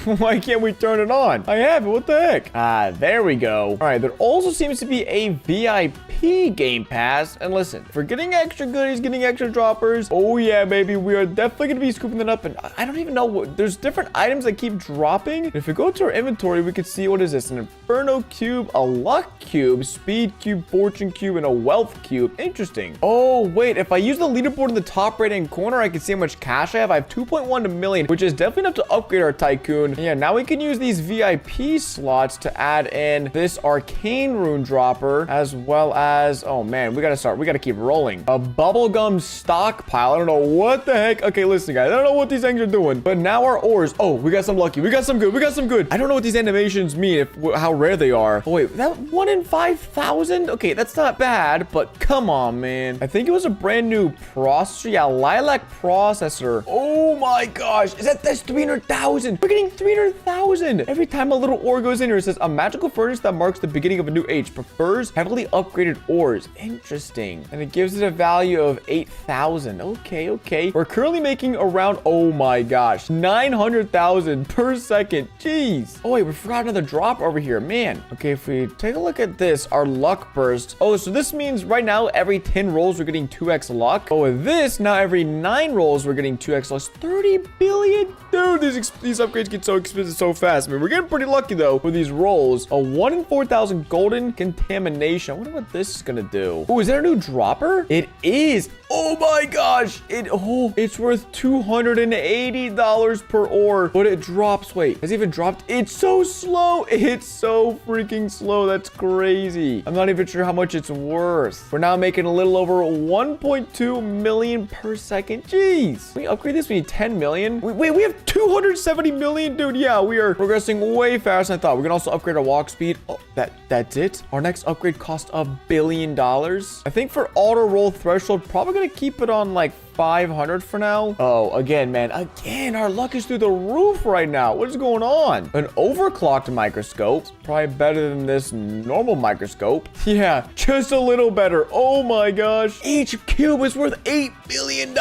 turn it on? I have it. What the heck? There we go. All right, there also seems to be a VIP game pass, and listen, for getting extra goodies, getting extra droppers, oh yeah, baby, we are definitely gonna be scooping that up. And I don't even know what, there's different items that keep dropping. If we go to our inventory, we can see, what is this? An Inferno cube, a luck cube, speed cube, fortune cube, and a wealth cube. Interesting. Oh wait, if I use the leaderboard in the top right hand corner, I can see how much cash I have. I have 2.1 million, which is definitely enough to upgrade our Tycoon. And yeah, now we can use these VIP slots to add in this arcane rune dropper, as well as, oh man, we gotta keep rolling. A bubblegum stockpile. I don't know what the heck. Okay, listen, guys, I don't know what these things are doing, but now our ores. Oh, we got some lucky. We got some good. I don't know what these animations mean, how rare they are. Oh wait, that 1 in 5,000? Okay, that's not bad, but come on, man. I think it was a brand new processor. Yeah, lilac processor. Oh my gosh, that's 300,000. We're getting 300,000 every time a little ore goes in here. It says a magical furnace that marks the beginning of a new age, prefers heavily upgraded ores. Interesting. And it gives it a value of 8,000. Okay. We're currently making around, oh my gosh, 900,000 per second. Jeez. Oh wait, we forgot another drop over here, man. Okay, if we take a look at this, our luck burst. Oh, so this means right now every 10 rolls we're getting 2x luck. Oh, with this, now every 9 rolls we're getting 2x loss. 30 billion. Dude, these upgrades get so expensive so fast. I mean, we're getting pretty lucky though with these rolls. A 1 in 4,000 golden contamination. I wonder what this is gonna do. Oh, is that a new dropper? It is. Oh my gosh. It's worth $280 per ore, but it drops. Wait, has it even dropped? It's so slow. It's so freaking slow. That's crazy. I'm not even sure how much it's worth. We're now making a little over 1.2 million per second. second. Jeez. We upgrade this, we need 10 million. Wait, we have 270 million, dude. Yeah, we are progressing way faster than I thought. We can also upgrade our walk speed. Oh, that's it. Our next upgrade cost $1 billion. I think for auto roll threshold, probably gonna keep it on like 500 for now. Oh, again, man. Again, our luck is through the roof right now. What is going on? An overclocked microscope. Probably better than this normal microscope. Yeah, just a little better. Oh my gosh. Each cube is worth $8 billion.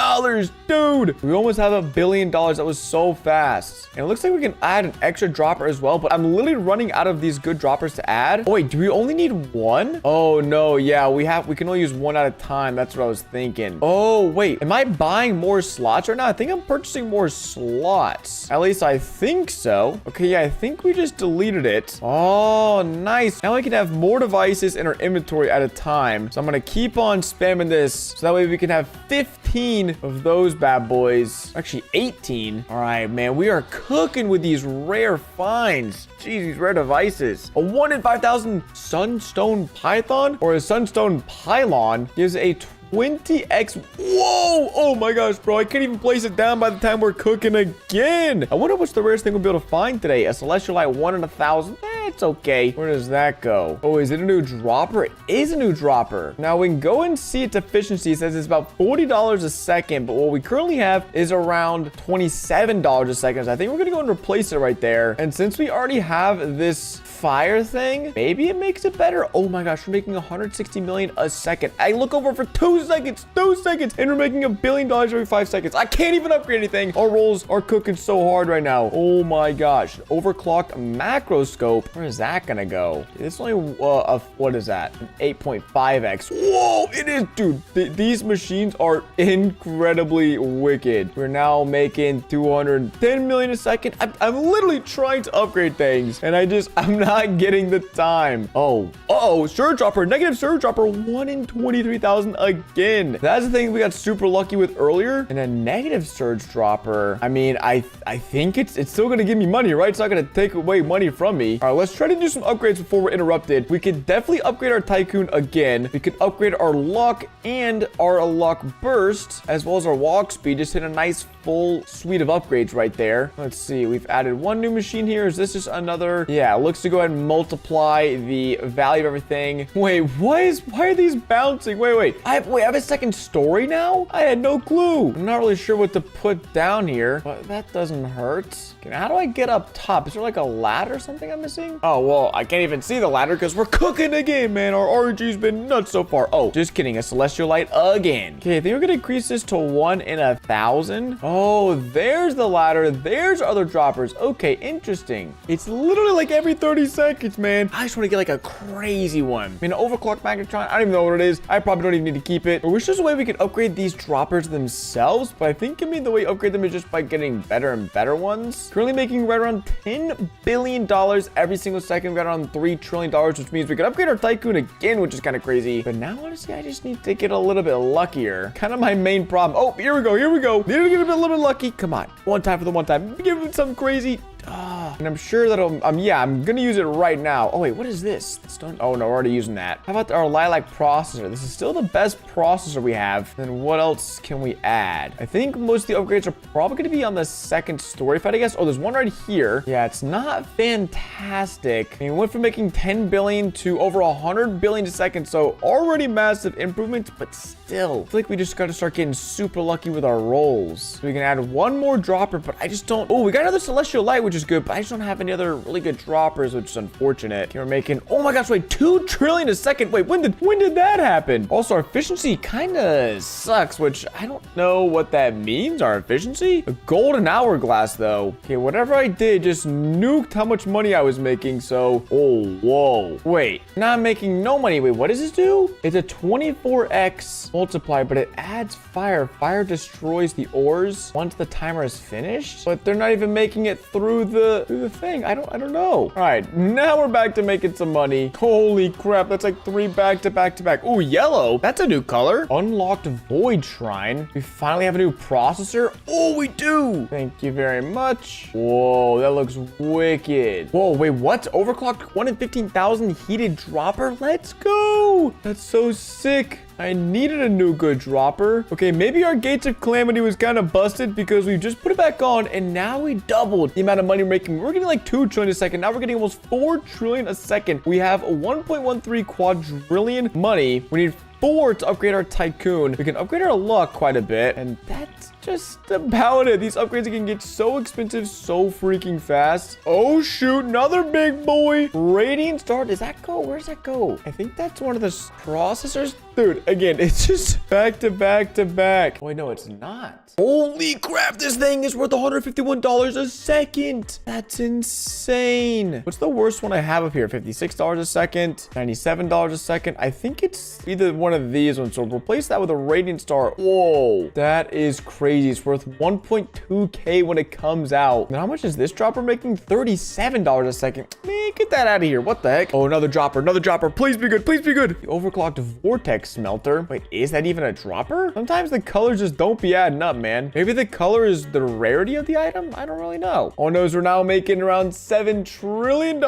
Dude, we almost have $1 billion. That was so fast. And it looks like we can add an extra dropper as well, but I'm literally running out of these good droppers to add. Oh, wait, do we only need one? Oh, no. Yeah, we can only use one at a time. That's what I was thinking. Oh, wait. Am I buying more slots right now? I think I'm purchasing more slots. At least I think so. Okay, yeah, I think we just deleted it. Oh, nice. Now we can have more devices in our inventory at a time. So I'm going to keep on spamming this. So that way we can have 15 of those bad boys. Actually, 18. All right, man. We are cooking with these rare finds. Jeez, these rare devices. A 1 in 5,000 sunstone python or a sunstone pylon gives a 20x. Whoa! Oh my gosh, bro. I can't even place it down by the time we're cooking again. I wonder what's the rarest thing we'll be able to find today. A celestial light 1 in 1,000. It's okay. Where does that go? Oh, is it a new dropper? It is a new dropper. Now we can go and see its efficiency. It says it's about $40 a second, but what we currently have is around $27 a second. So I think we're gonna go and replace it right there. And since we already have this fire thing, maybe it makes it better. Oh my gosh, we're making 160 million a second. I look over for 2 seconds, and we're making $1 billion every 5 seconds. I can't even upgrade anything. Our rolls are cooking so hard right now. Oh my gosh. Overclocked macroscope. Where is that gonna go? It's only what is that? An 8.5x. Whoa, it is, dude. These machines are incredibly wicked. We're now making 210 million a second. I'm literally trying to upgrade things, and I'm not getting the time. Oh, surge dropper, negative surge dropper, 1 in 23,000 again. That's the thing we got super lucky with earlier. And a negative surge dropper. I mean, I think it's still gonna give me money, right? It's not gonna take away money from me. All right, let's try to do some upgrades before we're interrupted. We could definitely upgrade our Tycoon again. We could upgrade our luck and our luck burst, as well as our walk speed. Just hit a nice full suite of upgrades right there. Let's see. We've added one new machine here. Is this just another? Yeah, it looks to go ahead and multiply the value of everything. Wait, why are these bouncing? Wait. I have a second story now? I had no clue. I'm not really sure what to put down here, but that doesn't hurt. Okay, how do I get up top? Is there like a ladder or something I'm missing? Oh, well, I can't even see the ladder because we're cooking again, man. Our RNG's been nuts so far. Oh, just kidding. A celestial light again. Okay, I think we're gonna increase this to 1 in 1,000. Oh, there's the ladder. There's other droppers. Okay, interesting. It's literally like every 30 seconds, man. I just want to get like a crazy one. I mean, an overclocked magnetron. I don't even know what it is. I probably don't even need to keep it. I wish there's a way we could upgrade these droppers themselves, but I think, the way you upgrade them is just by getting better and better ones. Currently making right around $10 billion every single second. We got around $3 trillion, which means we could upgrade our Tycoon again, which is kind of crazy. But now, honestly, I just need to get a little bit luckier. Kind of my main problem. Oh, here we go. Need to get a little bit lucky. Come on. One time for the one time. Give it something crazy. And I'm sure that I'm gonna use it right now. Oh wait, what is this? Oh no, we're already using that. How about our lilac processor? This is still the best processor we have. Then what else can we add? I think most of the upgrades are probably gonna be on the second story, if I had to guess. Oh, there's one right here. Yeah, it's not fantastic. I mean, we went from making 10 billion to over 100 billion a second, so already massive improvements, but still, I feel like we just gotta start getting super lucky with our rolls. So we can add one more dropper, but I just don't. Oh, we got another celestial light, which is good, but I just don't have any other really good droppers, which is unfortunate. Okay, we're making, oh my gosh, wait, 2 trillion a second. Wait, when did that happen? Also, our efficiency kind of sucks, which I don't know what that means, our efficiency. A golden hourglass, though. Okay, whatever I did just nuked how much money I was making, so, oh, whoa. Wait, now I'm making no money. Wait, what does this do? It's a 24x multiply, but it adds fire. Fire destroys the ores once the timer is finished, but they're not even making it through the do the thing? I don't know. All right, now we're back to making some money. Holy crap, that's like 3 back to back to back. Ooh, yellow. That's a new color. Unlocked Void Shrine. We finally have a new processor. Oh, we do. Thank you very much. Whoa, that looks wicked. Whoa, wait, what? Overclocked 1 in 15,000 heated dropper? Let's go. That's so sick. I needed a new good dropper. Okay, maybe our Gates of Calamity was kind of busted because we just put it back on and now we doubled the amount of money we're making. We're getting like 2 trillion a second. Now we're getting almost 4 trillion a second. We have 1.13 quadrillion money. We need 4 to upgrade our Tycoon. We can upgrade our luck quite a bit, and that's just about it. These upgrades can get so expensive so freaking fast. Oh shoot, another big boy. Radiant Star, does that go? Where's that go? I think that's one of the processors. Dude, again, it's just back to back to back. Oh, wait, no, it's not. Holy crap, this thing is worth $151 a second. That's insane. What's the worst one I have up here? $56 a second, $97 a second. I think it's either one of these ones. So replace that with a Radiant Star. Whoa, that is crazy. It's worth 1.2K when it comes out. And how much is this dropper making? $37 a second. Man, get that out of here. What the heck? Oh, another dropper, another dropper. Please be good, please be good. The overclocked Vortex Smelter. Wait, is that even a dropper? Sometimes the colors just don't be adding up, man. Maybe the color is the rarity of the item? I don't really know. Oh no, we're now making around $7 trillion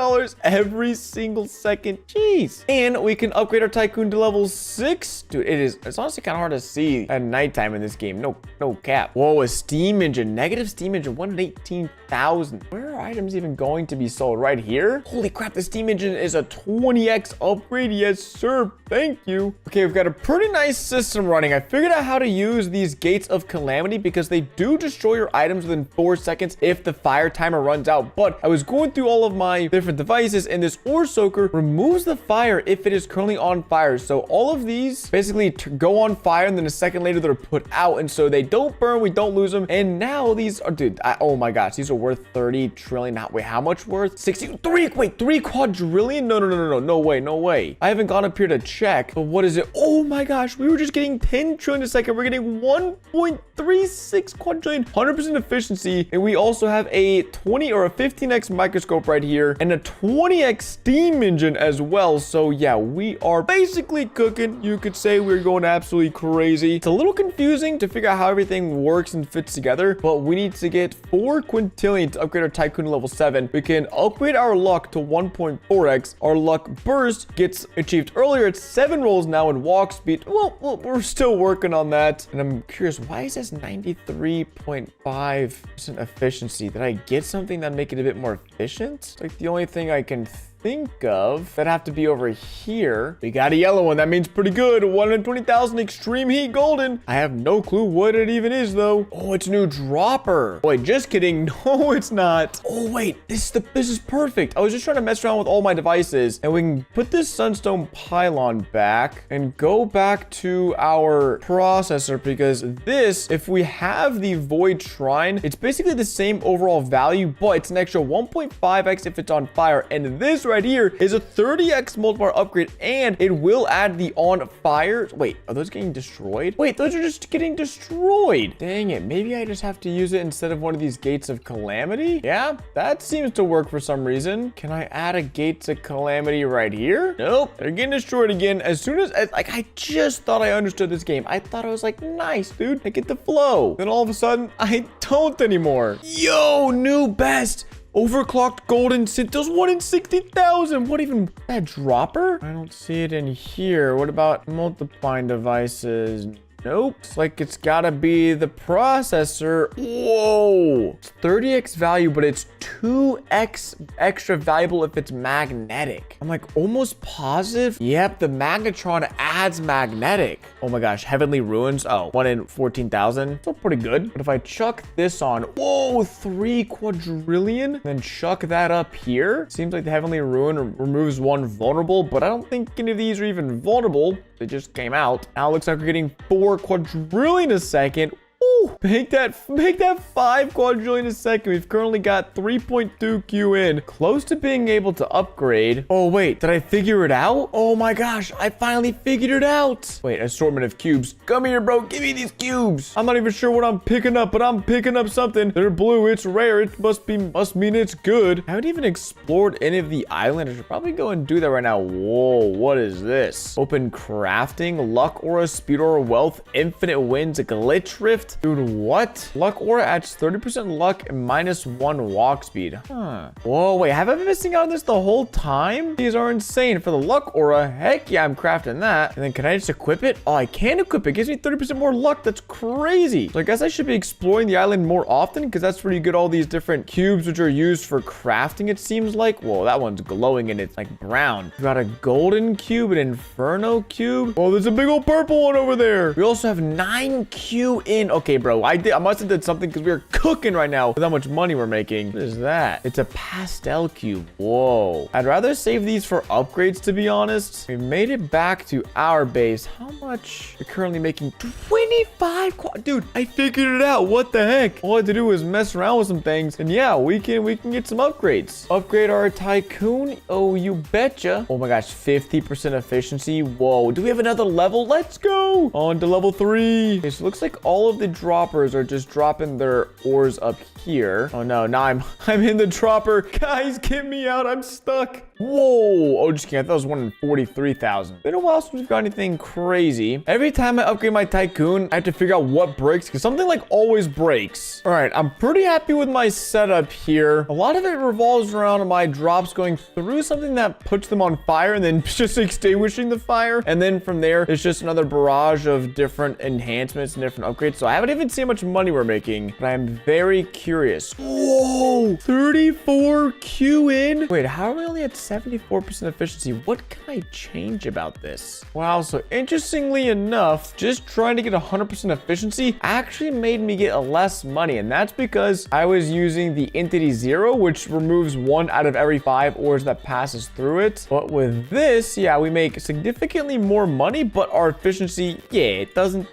every single second. Jeez. And we can upgrade our Tycoon to level 6. Dude, it's honestly kind of hard to see at nighttime in this game. No cap. Whoa, a steam engine. Negative steam engine, 118,000. Where are items even going to be sold? Right here? Holy crap, the steam engine is a 20x upgrade. Yes, sir. Thank you. Okay, we've got a pretty nice system running. I figured out how to use these Gates of Calamity because they do destroy your items within 4 seconds if the fire timer runs out. But I was going through all of my different devices and this ore soaker removes the fire if it is currently on fire. So all of these basically go on fire and then a second later they're put out. And so they don't burn, we don't lose them. And now these are, dude, oh my gosh, these are worth 30 trillion. Wait, how much worth? 63, wait, 3 quadrillion? No way. I haven't gone up here to check, but what is it? Oh my gosh, we were just getting 10 trillion a second. We're getting 1.36 quadrillion, 100% efficiency. And we also have a 20 or a 15x microscope right here and a 20x steam engine as well. So yeah, we are basically cooking. You could say we're going absolutely crazy. It's a little confusing to figure out how everything works and fits together, but we need to get 4 quintillion to upgrade our Tycoon to level 7. We can upgrade our luck to 1.4x. Our luck burst gets achieved earlier. It's 7 rolls now in walk speed. Well, we're still working on that. And I'm curious, why is this 93.5% efficiency? Did I get something that make it a bit more efficient? It's like the only thing I can think of that have to be over here. We got a yellow one. That means pretty good. 120,000 extreme heat golden. I have no clue what it even is though. Oh, it's a new dropper. Wait, just kidding. No, it's not. Oh wait, this is perfect. I was just trying to mess around with all my devices and we can put this sunstone pylon back and go back to our processor because this, if we have the void shrine, it's basically the same overall value, but it's an extra 1.5x if it's on fire. And this right here is a 30x multiplier upgrade and it will add the on fire. Wait, are those getting destroyed? Wait, those are just getting destroyed. Dang it. Maybe I just have to use it instead of one of these Gates of Calamity. Yeah, that seems to work for some reason. Can I add a Gates of Calamity right here? Nope. They're getting destroyed again. As soon as, like, I just thought I understood this game. I thought I was like, nice, dude. I get the flow. Then all of a sudden, I don't anymore. Yo, new best. Overclocked golden Cintos, 1 in 60,000. What even? That dropper? I don't see it in here. What about multiplying devices? Nope. It's like it's gotta be the processor. Whoa. It's 30x value, but it's 2x extra valuable if it's magnetic. I'm like almost positive. Yep, the magnetron adds magnetic. Oh my gosh, Heavenly Ruins. Oh, 1 in 14,000. Still pretty good. But if I chuck this on, whoa, 3 quadrillion. Then chuck that up here. Seems like the Heavenly Ruin removes 1 vulnerable, but I don't think any of these are even vulnerable. They just came out. Now it looks like we're getting 4 quadrillion a second. Woo! Make that 5 quadrillion a second. We've currently got 3.2 Q in. Close to being able to upgrade. Oh, wait. Did I figure it out? Oh my gosh. I finally figured it out. Wait, assortment of cubes. Come here, bro. Give me these cubes. I'm not even sure what I'm picking up, but I'm picking up something. They're blue. It's rare. It must mean it's good. I haven't even explored any of the island. I should probably go and do that right now. Whoa, what is this? Open crafting, luck aura, speed aura, wealth, infinite wins, a glitch rift. Dude, what? Luck aura adds 30% luck and -1 walk speed. Huh. Whoa, wait, have I been missing out on this the whole time? These are insane. For the luck aura, heck yeah, I'm crafting that. And then can I just equip it? Oh, I can equip it. It gives me 30% more luck. That's crazy. So I guess I should be exploring the island more often because that's where you get all these different cubes which are used for crafting, it seems like. Whoa, that one's glowing and it's like brown. We got a golden cube, an inferno cube. Oh, there's a big old purple one over there. We also have 9 Q in. Okay, bro, I must have did something because we are cooking right now with how much money we're making. What is that? It's a pastel cube. Whoa. I'd rather save these for upgrades, to be honest. We made it back to our base. How much? We're currently making 25. Dude, I figured it out. What the heck? All I had to do was mess around with some things, and yeah, we can get some upgrades. Upgrade our Tycoon. Oh, you betcha. Oh my gosh, 50% efficiency. Whoa, do we have another level? Let's go on to level 3. Okay, so it looks like all of the droppers are just dropping their ores up here. Oh no, now I'm in the dropper. Guys, get me out. I'm stuck. Whoa. Oh, just kidding. I thought it was 1 in 43,000. Been a while since we've got anything crazy. Every time I upgrade my Tycoon, I have to figure out what breaks because something like always breaks. All right, I'm pretty happy with my setup here. A lot of it revolves around my drops going through something that puts them on fire and then just extinguishing the fire. And then from there, it's just another barrage of different enhancements and different upgrades. So I haven't even seen how much money we're making, but I'm very curious. Whoa, 34 Q in. Wait, how are we only at 74% efficiency? What can I change about this? Wow, so interestingly enough, just trying to get 100% efficiency actually made me get less money. And that's because I was using the Entity 0, which removes 1 out of every 5 ores that passes through it. But with this, yeah, we make significantly more money, but our efficiency, yeah, it doesn't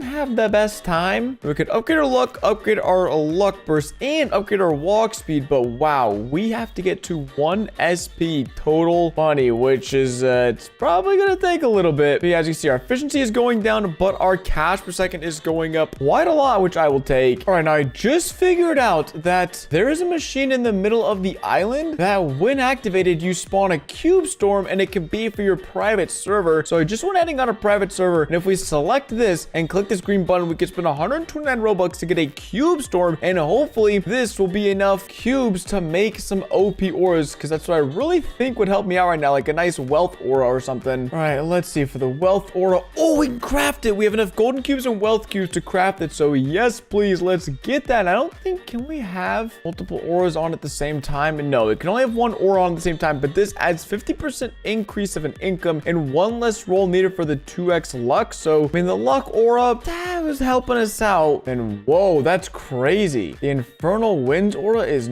have the best time. We could upgrade our luck, upgrade our luck burst, and upgrade our walk speed. But wow, we have to get to 1 SP total money, which is it's probably gonna take a little bit. But yeah, as you see, our efficiency is going down, but our cash per second is going up quite a lot, which I will take. All right, now I just figured out that there is a machine in the middle of the island that when activated, you spawn a cube storm and it can be for your private server. So I just went ahead and got a private server. And if we select this and click this green button, we can spend 129 Robux to get a cube storm. And hopefully this will be enough cubes to make some OP auras, because that's what I really think would help me out right now, like a nice wealth aura or something. All right, let's see for the wealth aura. Oh, we can craft it. We have enough golden cubes and wealth cubes to craft it. So yes, please, let's get that. I don't think, can we have multiple auras on at the same time? No, it can only have 1 aura on at the same time, but this adds 50% increase of an income and 1 less roll needed for the 2x luck. So, I mean, the luck aura, that was helping us out. And whoa, that's crazy. The infernal winds aura is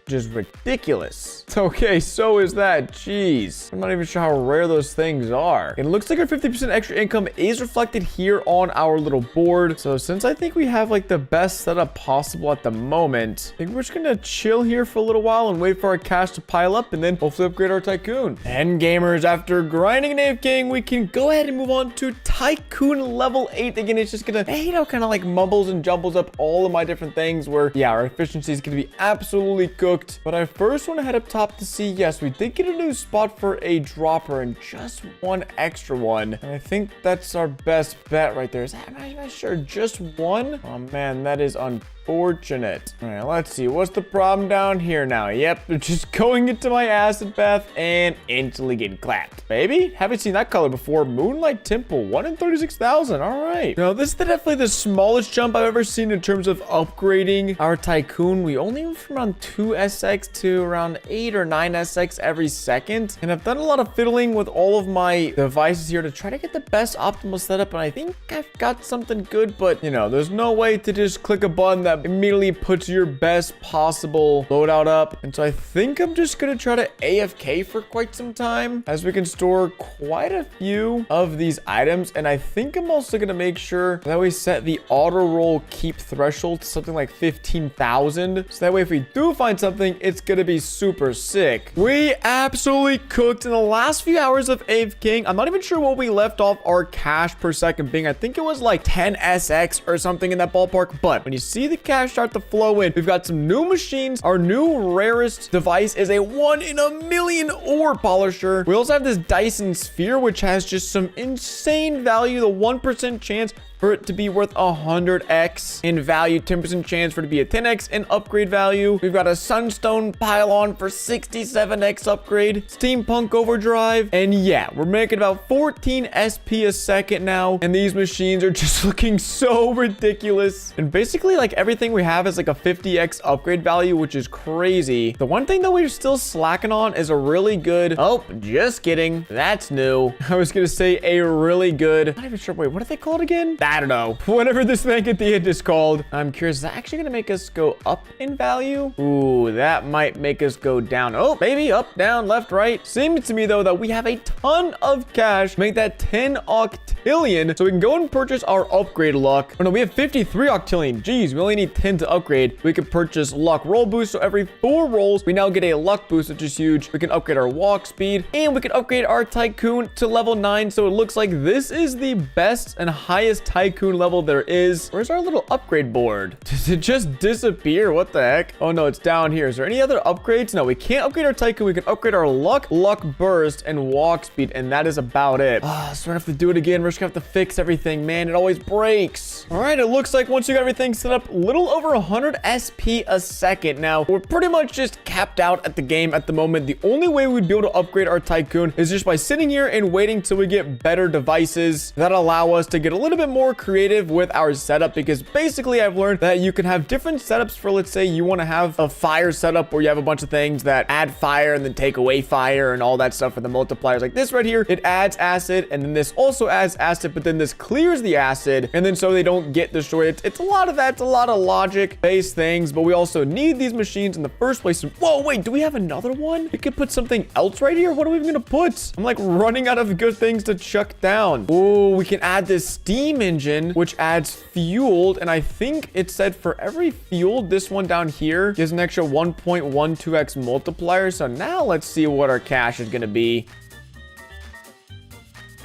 just ridiculous. Okay, so is that. Jeez. I'm not even sure how rare those things are. It looks like our 50% extra income is reflected here on our little board. So since I think we have like the best setup possible at the moment, I think we're just gonna chill here for a little while and wait for our cash to pile up and then hopefully upgrade our Tycoon. And gamers, after grinding and AFKing, we can go ahead and move on to Tycoon level 8. Again, it's just gonna, you know, kind of like mumbles and jumbles up all of my different things where, yeah, our efficiency is gonna be absolutely cooked. But I first want to head up top to see, yes, we did get a new spot for a dropper and just 1 extra one. And I think that's our best bet right there. Am I sure? Just 1? Oh man, that is unfortunate. All right, let's see. What's the problem down here now? Yep, they're just going into my acid bath and instantly getting clapped. Baby, haven't seen that color before. Moonlight Temple, 1 in 36,000. All right. Now, this is definitely the smallest jump I've ever seen in terms of upgrading our Tycoon. We only went from around 2 SX to around 8 or 9 SX every second. And I've done a lot of fiddling with all of my devices here to try to get the best optimal setup. And I think I've got something good, but you know, there's no way to just click a button that immediately puts your best possible loadout up. And so I think I'm just going to try to AFK for quite some time, as we can store quite a few of these items. And I think I'm also going to make sure that we set the auto roll keep threshold to something like 15,000. So that way, if we do find something, it's going to be super sick. We absolutely cooked in the last few hours of AFKing. I'm not even sure what we left off our cash per second being. I think it was like 10 SX or something in that ballpark. But when you see the cash start to flow in, we've got some new machines. Our new rarest device is a 1 in a million ore polisher. We also have this Dyson sphere, which has just some insane value. The 1% chance for it to be worth 100x in value, 10% chance for it to be a 10x in upgrade value. We've got a sunstone pylon for 67x upgrade, steampunk overdrive, and yeah, we're making about 14 SP a second now, and these machines are just looking so ridiculous. And basically, like, everything we have is like a 50x upgrade value, which is crazy. The one thing that we're still slacking on is a really good, oh, just kidding, that's new. I was gonna say a really good, I'm not even sure, wait, what are they called again? I don't know. Whatever this thing at the end is called. I'm curious, is that actually going to make us go up in value? Ooh, that might make us go down. Oh, maybe up, down, left, right. Seems to me, though, that we have a ton of cash. Make that 10 octillion. So we can go and purchase our upgrade luck. Oh, no, we have 53 octillion. Jeez, we only need 10 to upgrade. We can purchase luck roll boost. So every 4 rolls, we now get a luck boost, which is huge. We can upgrade our walk speed, and we can upgrade our Tycoon to level 9. So it looks like this is the best and highest Tycoon level there is. Where's our little upgrade board? Does it just disappear? What the heck? Oh no, it's down here. Is there any other upgrades? No, we can't upgrade our Tycoon. We can upgrade our luck burst, and walk speed, and that is about it. So we're gonna have to do it again. We're just gonna have to fix everything, man. It always breaks. All right, it looks like once you got everything set up, a little over 100 SP a second. Now, we're pretty much just capped out at the game at the moment. The only way we'd be able to upgrade our Tycoon is just by sitting here and waiting till we get better devices that allow us to get a little bit more creative with our setup, because basically I've learned that you can have different setups for, let's say you want to have a fire setup where you have a bunch of things that add fire and then take away fire and all that stuff for the multipliers. Like this right here, it adds acid, and then this also adds acid, but then this clears the acid, and then so they don't get destroyed. It's a lot of that. It's a lot of logic based things, but we also need these machines in the first place. Whoa, wait, do we have another one? We could put something else right here. What are we even gonna put? I'm like running out of good things to chuck down. Oh, we can add this steam engine, which adds fueled, and I think it said for every fueled, this one down here gives an extra 1.12x multiplier. So now let's see what our cash is going to be.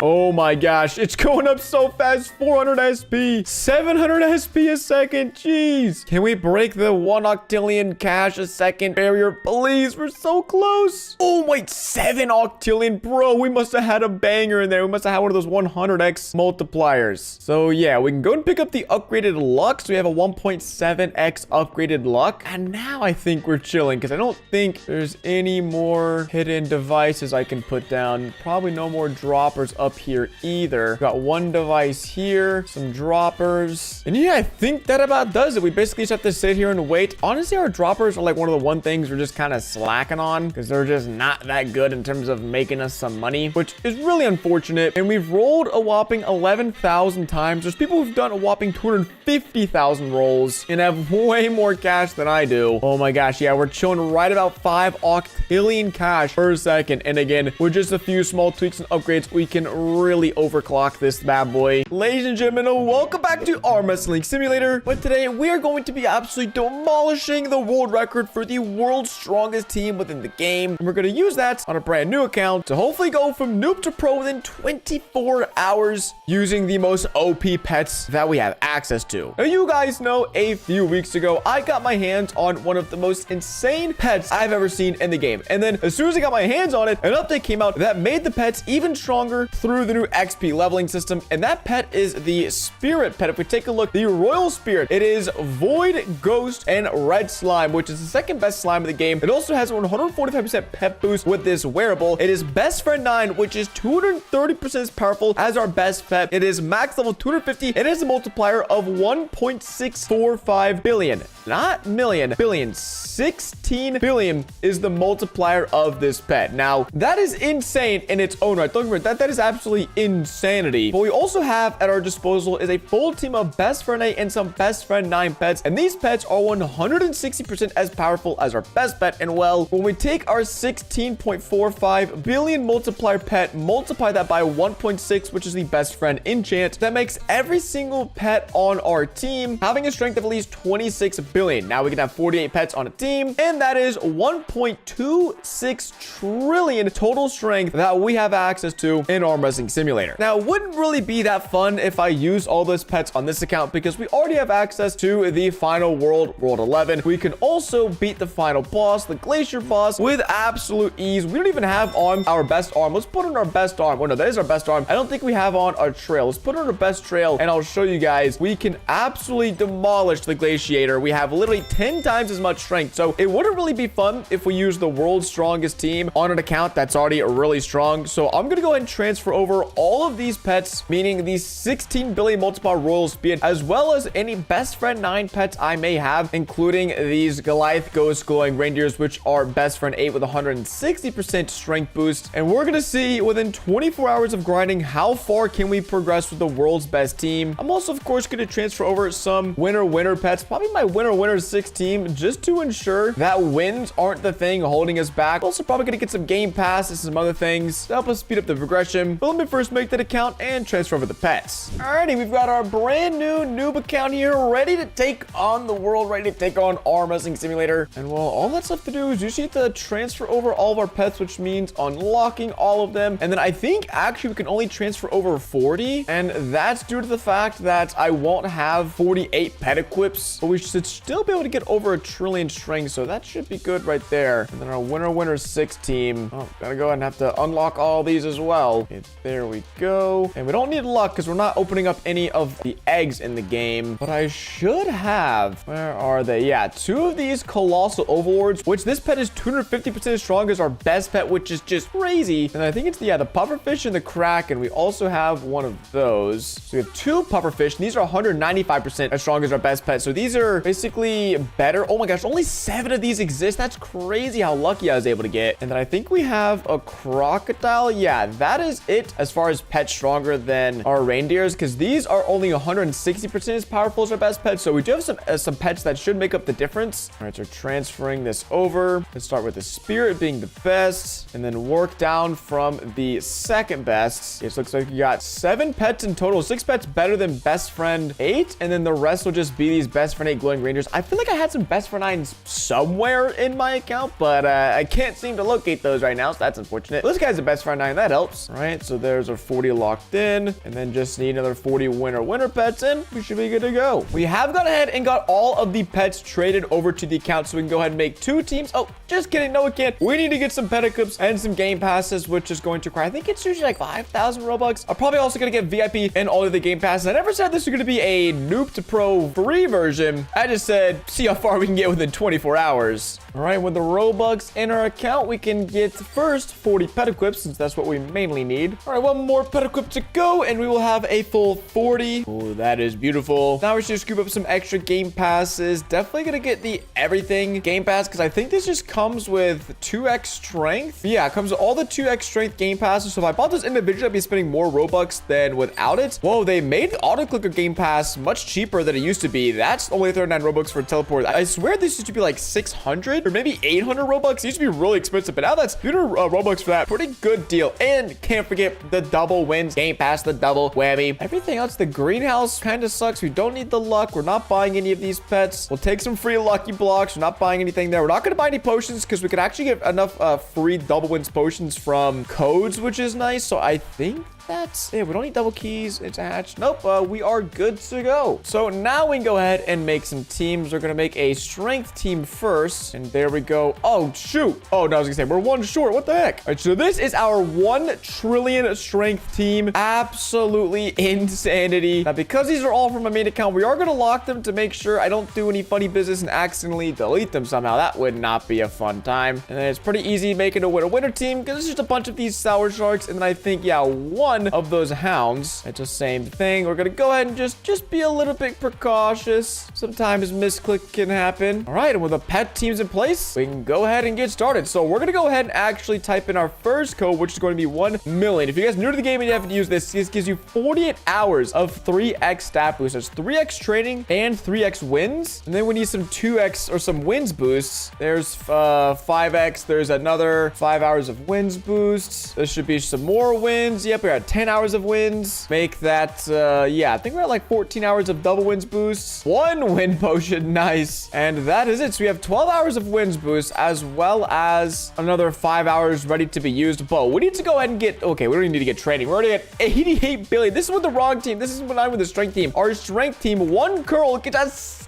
Oh my gosh, it's going up so fast. 400 SP, 700 SP a second. Jeez. Can we break the 1 octillion cash a second barrier, please? We're so close. Oh, wait, 7 octillion. Bro, we must have had a banger in there. We must have had one of those 100x multipliers. So yeah, we can go and pick up the upgraded luck. So we have a 1.7x upgraded luck. And now I think we're chilling, because I don't think there's any more hidden devices I can put down. Probably no more droppers up here either. Got one device here, some droppers, and yeah, I think that about does it. We basically just have to sit here and wait. Honestly, our droppers are like one of the things we're just kind of slacking on, because they're just not that good in terms of making us some money, which is really unfortunate. And we've rolled a whopping 11,000 times. There's people who've done a whopping 250,000 rolls and have way more cash than I do. Oh my gosh, yeah, we're chilling right about 5 octillion cash per second. And again, with just a few small tweaks and upgrades, we can really overclock this bad boy. Ladies and gentlemen, welcome back to our Wrestling Simulator. But today we are going to be absolutely demolishing the world record for the world's strongest team within the game. And we're going to use that on a brand new account to hopefully go from noob to pro within 24 hours using the most OP pets that we have access to. Now, you guys know a few weeks ago, I got my hands on one of the most insane pets I've ever seen in the game. And then as soon as I got my hands on it, an update came out that made the pets even stronger through the new XP leveling system. And that pet is the spirit pet. pet. If we take a look, the Royal Spirit, it is Void, Ghost, and Red Slime, which is the second best slime of the game. It also has 145% pet boost with this wearable. It is Best Friend 9, which is 230% as powerful as our best pet. It is max level 250. It is a multiplier of 1.645 billion. Not million, billion. 16 billion is the multiplier of this pet. Now, that is insane in its own right. Don't get me wrong, that is absolutely insanity. But we also have at our disposal is a full team of Best Friend 8 and some Best Friend 9 pets. And these pets are 160% as powerful as our best pet. And well, when we take our 16.45 billion multiplier pet, multiply that by 1.6, which is the Best Friend enchant, that makes every single pet on our team having a strength of at least 26 billion. Now we can have 48 pets on a team, and that is 1.26 trillion total strength that we have access to in Arm Wrestling Simulator. Now, it wouldn't really be that fun if I use all those pets on this account because we already have access to the final world, World 11. We can also beat the final boss, the Glacier boss, with absolute ease. We don't even have on our best arm. Let's put on our best arm. Oh no, that is our best arm. I don't think we have on our trail. Let's put on our best trail, and I'll show you guys. We can absolutely demolish the Glaciator. We have literally 10 times as much strength. So it wouldn't really be fun if we use the world's strongest team on an account that's already really strong. So I'm going to go ahead and transfer over all of these pets, meaning these 16 billion multiplier Royal Speed, as well as any Best Friend 9 pets I may have, including these Goliath Ghost Glowing Reindeers, which are Best Friend 8 with 160% strength boost. And we're going to see within 24 hours of grinding how far can we progress with the world's best team. I'm also, of course, going to transfer over some winner pets, probably my winner 6 team, just to ensure that wins aren't the thing holding us back. Also probably going to get some game passes and some other things to help us speed up the progression. But let me first make that account and transfer over the pets. Alrighty, we've got our brand new noob account here, ready to take on the world, ready to take on Arm Wrestling Simulator. And well, all that's left to do is just need to transfer over all of our pets, which means unlocking all of them. And then I think actually we can only transfer over 40, and that's due to the fact that I won't have 48 pet equips, but we should still be able to get over 1 trillion strength, so that should be good right there. And then our winner 6 team, oh, gotta go ahead and have to unlock all these as well. Okay, there we go. And we don't need luck because we're not opening up any of the eggs in the game, but I should have, where are they? Yeah, 2 of these colossal overlords, which this pet is 250% as strong as our best pet, which is just crazy. And I think it's the pufferfish and the kraken. We also have one of those. So we have 2 pufferfish, and these are 195% as strong as our best pet. So these are basically better. Oh my gosh, only 7 of these exist. That's crazy how lucky I was able to get. And then I think we have a crocodile. Yeah, that is it as far as pets stronger than our reindeers, because these are only 160% as powerful as our best pets. So we do have some pets that should make up the difference. All right, so transferring this over. Let's start with the spirit being the best, and then work down from the second best. It looks like we got 7 pets in total. 6 pets better than Best Friend 8, and then the rest will just be these Best Friend 8 glowing rangers. I feel like I had some Best Friend 9s somewhere in my account, but I can't seem to locate those right now, so that's unfortunate. This guy's a Best Friend 9. That helps. All right, so there's our 40 locked in, and then just need another 40 winner pets in. We should be good to go. We have gone ahead and got all of the pets traded over to the account, so we can go ahead and make 2 teams. Oh, just kidding. No, we can't. We need to get some pet equips and some game passes, which is going to require, I think it's usually like 5,000 Robux. I'm probably also going to get VIP and all of the game passes. I never said this was going to be a noob to pro free version. I just said, see how far we can get within 24 hours. All right, with the Robux in our account, we can get first 40 pet equips, since that's what we mainly need. All right, 1 more pet equip to go, and we will have a full 40. Oh, that is beautiful. Now we should scoop up some extra game passes. Definitely gonna get the everything game pass, because I think this just comes with 2x strength. Yeah, it comes with all the 2x strength game passes. So if I bought this individually, I'd be spending more Robux than without it. Whoa, they made the auto clicker game pass much cheaper than it used to be. That's only 39 Robux for a teleport. I swear this used to be like 600 or maybe 800 Robux. It used to be really expensive, but now that's 200 Robux for that. Pretty good deal. And can't forget the double wins game pass, the double whammy. Everything else, the greenhouse kind of sucks. We don't need the luck. We're not buying any of these pets. We'll take some free lucky blocks. We're not buying anything there. We're not going to buy any potions because we could actually get enough free double wins potions from codes, which is nice. So I think That's it. We don't need double keys. It's hatched. Nope. We are good to go. So now we can go ahead and make some teams. We're going to make a strength team first. And there we go. Oh, shoot. Oh, no, I was going to say, we're one short. What the heck? All right, so this is our 1 trillion strength team. Absolutely insanity. Now, because these are all from my main account, we are going to lock them to make sure I don't do any funny business and accidentally delete them somehow. That would not be a fun time. And then it's pretty easy making a winner team because it's just a bunch of these sour sharks. And then I think, yeah, one of those hounds. It's the same thing. We're going to go ahead and just be a little bit precautious. Sometimes misclick can happen. All right. And with the pet teams in place, we can go ahead and get started. So we're going to go ahead and actually type in our first code, which is going to be 1 million. If you guys are new to the game and you haven't used this, this gives you 48 hours of 3x stat boosts. There's 3x training and 3x wins. And then we need some 2x or some wins boosts. There's 5x. There's another 5 hours of wins boosts. There should be some more wins. Yep, we're at 10 hours of wins. Make that, yeah, I think we're at like 14 hours of double wins boosts. 1 win potion. Nice. And that is it. So we have 12 hours of wins boosts as well as another 5 hours ready to be used. But we need to go ahead and get, okay, we don't even need to get training. We're already at 88 billion. This is with the wrong team. This is when I'm with the strength team. Our strength team, 1 curl gets us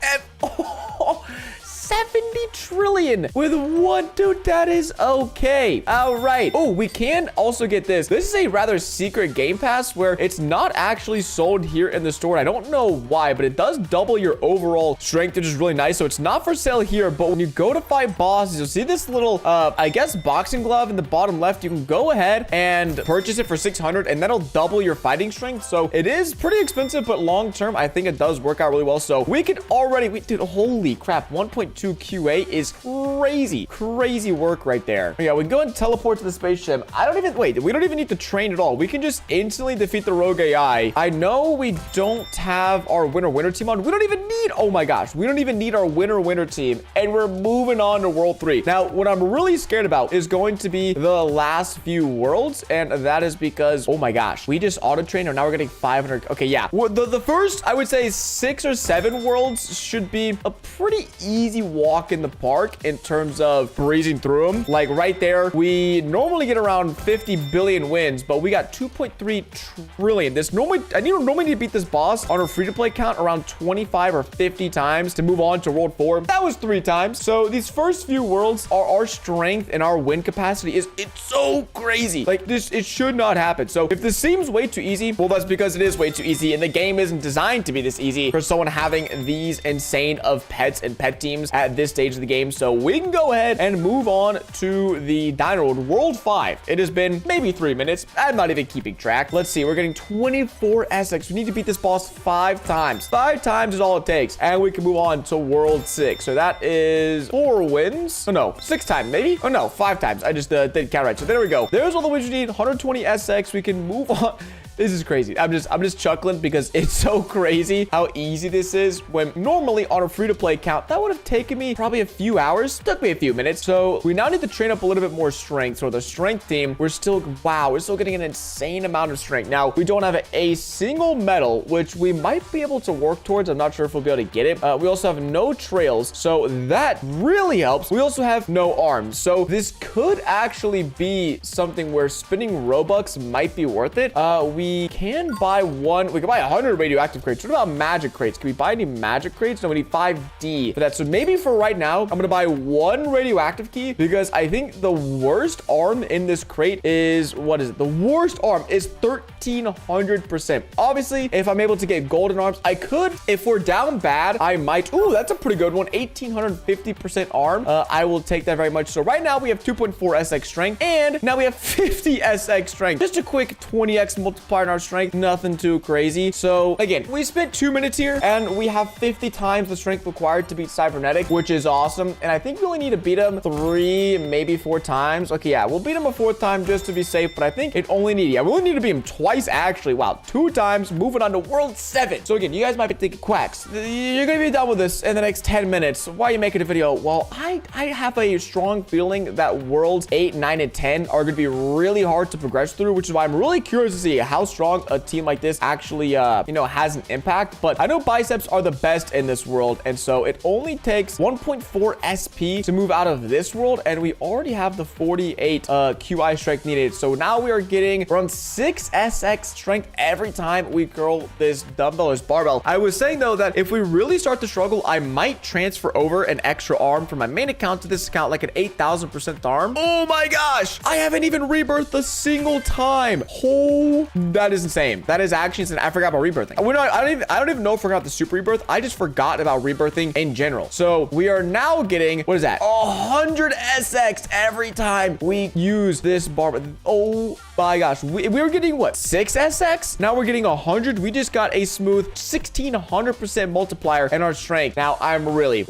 70 trillion with 1 dude. That is okay. All right. Oh, we can also get this. This is a rather secret game pass where it's not actually sold here in the store. I don't know why, but it does double your overall strength, which is really nice. So it's not for sale here, but when you go to fight bosses, you'll see this little, I guess, boxing glove in the bottom left. You can go ahead and purchase it for 600 and that'll double your fighting strength. So it is pretty expensive, but long term, I think it does work out really well. So we could already, dude, holy crap, 1.2 QA is crazy work right there. Yeah, we can go and teleport to the spaceship. I don't even, wait, we don't even need to train at all. We can just instantly defeat the rogue AI. I know we don't have our winner team on. We don't even need, oh my gosh, we don't even need our winner team. And we're moving on to world 3. Now, what I'm really scared about is going to be the last few worlds. And that is because, oh my gosh, we just auto trained and now we're getting 500. Okay, yeah. Well, the first, I would say 6 or 7 worlds should be a pretty easy walk in the park in terms of breezing through them. Like right there, we normally get around 50 billion wins, but we got 2.3 trillion. This normally, normally need to beat this boss on a free-to-play count around 25 or 50 times to move on to world 4. That was 3 times. So these first few worlds are our strength and our win capacity it's so crazy. Like this, it should not happen. So if this seems way too easy, well, that's because it is way too easy and the game isn't designed to be this easy for someone having these insane of pets and pet teams at this stage of the game. So we can go ahead and move on to the Dino World 5. It has been maybe 3 minutes. I'm not even keeping track. Let's see. We're getting 24 SX. We need to beat this boss 5 times. 5 times is all it takes. And we can move on to World 6. So that is 4 wins. Oh, no. 6 times, maybe? Oh, no. 5 times. I just didn't count right. So there we go. There's all the wins we need. 120 SX. We can move on. This is crazy. I'm just chuckling because it's so crazy how easy this is when normally on a free-to-play account, that would have taken me probably a few hours. Took me a few minutes. So we now need to train up a little bit more strength. So the strength team, we're still getting an insane amount of strength. Now, we don't have a single medal, which we might be able to work towards. I'm not sure if we'll be able to get it. We also have no trails. So that really helps. We also have no arms. So this could actually be something where spending Robux might be worth it. We can buy 100 radioactive crates. What about magic crates? Can we buy any magic crates? No, we need 5D for that. So maybe for right now, I'm gonna buy 1 radioactive key because I think the worst arm in this crate is, what is it? The worst arm is 1300%. Obviously, if I'm able to get golden arms, I could. If we're down bad, I might. Ooh, that's a pretty good one. 1850% arm. I will take that very much. So right now we have 2.4 SX strength and now we have 50 SX strength. Just a quick 20x multiplier in our strength. Nothing too crazy. So again, we spent 2 minutes here and we have 50 times the strength required to beat Cybernetic, which is awesome. And I think we only need to beat him 3, maybe 4 times. Okay, yeah, we'll beat him a 4th time just to be safe, but I think it only need, yeah, we only need to beat him twice actually. Wow, 2 times, moving on to World 7. So again, you guys might be thinking, Quacks, you're gonna be done with this in the next 10 minutes. Why are you making a video? Well, I have a strong feeling that Worlds 8, 9, and 10 are gonna be really hard to progress through, which is why I'm really curious to see how strong a team like this actually, you know, has an impact. But I know biceps are the best in this world. And so it only takes 1.4 SP to move out of this world. And we already have the 48 QI strength needed. So now we are getting around 6 SX strength every time we curl this dumbbell or this barbell. I was saying though that if we really start to struggle, I might transfer over an extra arm from my main account to this account, like an 8,000% arm. Oh my gosh, I haven't even rebirthed a single time. Oh, that is insane. That is actually insane. I forgot about rebirthing. I don't even know if I forgot the super rebirth. I just forgot about rebirthing in general. So we are now getting, what is that? 100 SX every time we use this barbell. Oh my gosh, we were getting what, 6 SX? Now we're getting 100. We just got a smooth 1600% multiplier in our strength. Now I'm really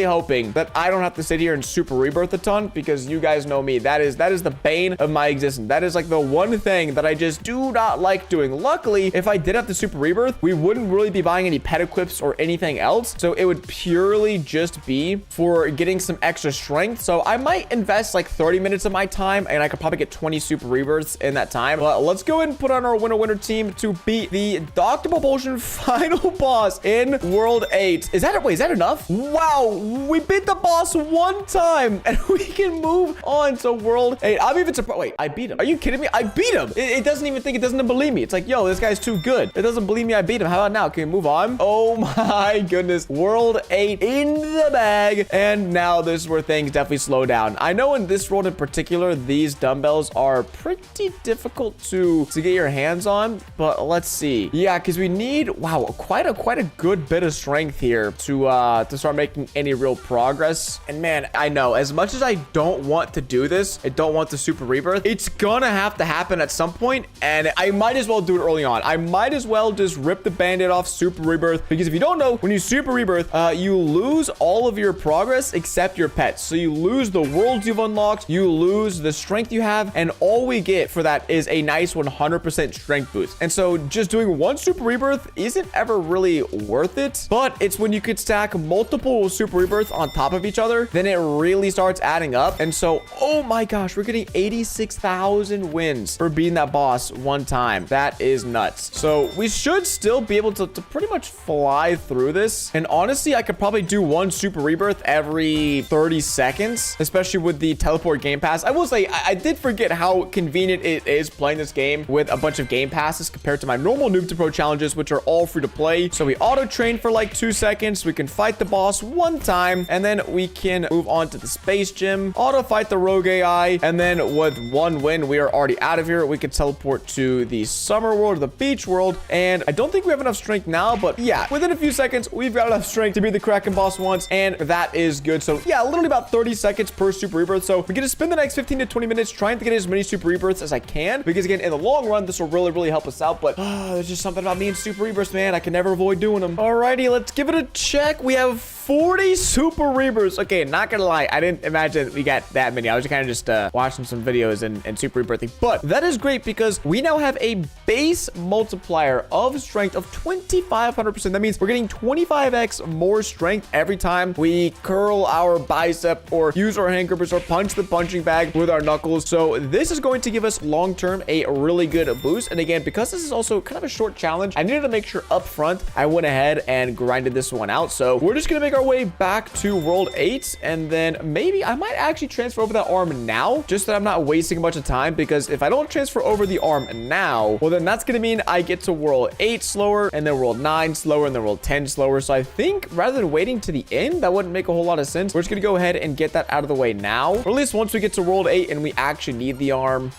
hoping that I don't have to sit here and super rebirth a ton, because you guys know me. That is the bane of my existence. That is like the one thing that I just do not like doing. Luckily, if I did have the super rebirth, we wouldn't really be buying any pet equips or anything else. So it would purely just be for getting some extra strength. So I might invest like 30 minutes of my time, and I could probably get 20 super rebirths in that time. But let's go ahead and put on our winner team to beat the Dr. Propulsion final boss in World 8. Is that enough? Wow, we beat the boss one time and we can move on to World 8. I'm even surprised. Wait, I beat him. Are you kidding me? I beat him. It doesn't even think, it doesn't believe me. It's like, yo, this guy's too good. It doesn't believe me I beat him. How about now? Can we move on? Oh my goodness. World 8 in the bag. And now this is where things definitely slow down. I know in this world in particular, these dumbbells are pretty difficult to get your hands on, but let's see. Yeah, because we need, wow, quite a good bit of strength here to start making any real progress. And man, I know, as much as I don't want to do this, I don't want the super rebirth, it's gonna have to happen at some point, and I might as well do it early on. I might as well just rip the band-aid off super rebirth, because if you don't know, when you super rebirth, you lose all of your progress except your pets. So you lose the worlds you've unlocked, you lose the strength you have, and all we get for that is a nice 100% strength boost. And so just doing one super rebirth isn't ever really worth it, but it's when you could stack multiple super rebirths on top of each other, then it really starts adding up. And so, oh my gosh, we're getting 86,000 wins for beating that boss one time. That is nuts. So we should still be able to pretty much fly through this. And honestly, I could probably do one super rebirth every 30 seconds, especially with the teleport game pass. I will say, I did forget how convenient it is playing this game with a bunch of game passes compared to my normal noob to pro challenges, which are all free to play. So we auto train for like 2 seconds. We can fight the boss one time, and then we can move on to the space gym, auto fight the rogue AI, and then with one win, we are already out of here. We can teleport to the summer world, the beach world, and I don't think we have enough strength now, but yeah, within a few seconds, we've got enough strength to beat the Kraken boss once, and that is good. So yeah, literally about 30 seconds per super rebirth. So we're gonna spend the next 15 to 20 minutes trying to get as many super rebirths as I can, because again, in the long run, this will really help us out. But there's just something about me and super rebirths, man. I can never avoid doing them. Alrighty, let's give it a check. We have 40 super rebirths. Okay, not gonna lie, I didn't imagine we got that many. I was kind of just watching some videos and super rebirthing, but that is great because we now have a base multiplier of strength of 2,500%. That means we're getting 25x more strength every time we curl our bicep or use our hand grippers or punch the punching bag with our knuckles. So this is going to give us long-term a really good boost. And again, because this is also kind of a short challenge, I needed to make sure up front I went ahead and grinded this one out. So we're just gonna make our way back to World 8, and then maybe I might actually transfer over that arm now, just that I'm not wasting a bunch of time, because if I don't transfer over the arm now, well, then that's gonna mean I get to World 8 slower, and then World 9 slower, and then World 10 slower. So I think rather than waiting to the end, that wouldn't make a whole lot of sense. We're just gonna go ahead and get that out of the way now, or at least once we get to World 8 and we actually need the arm.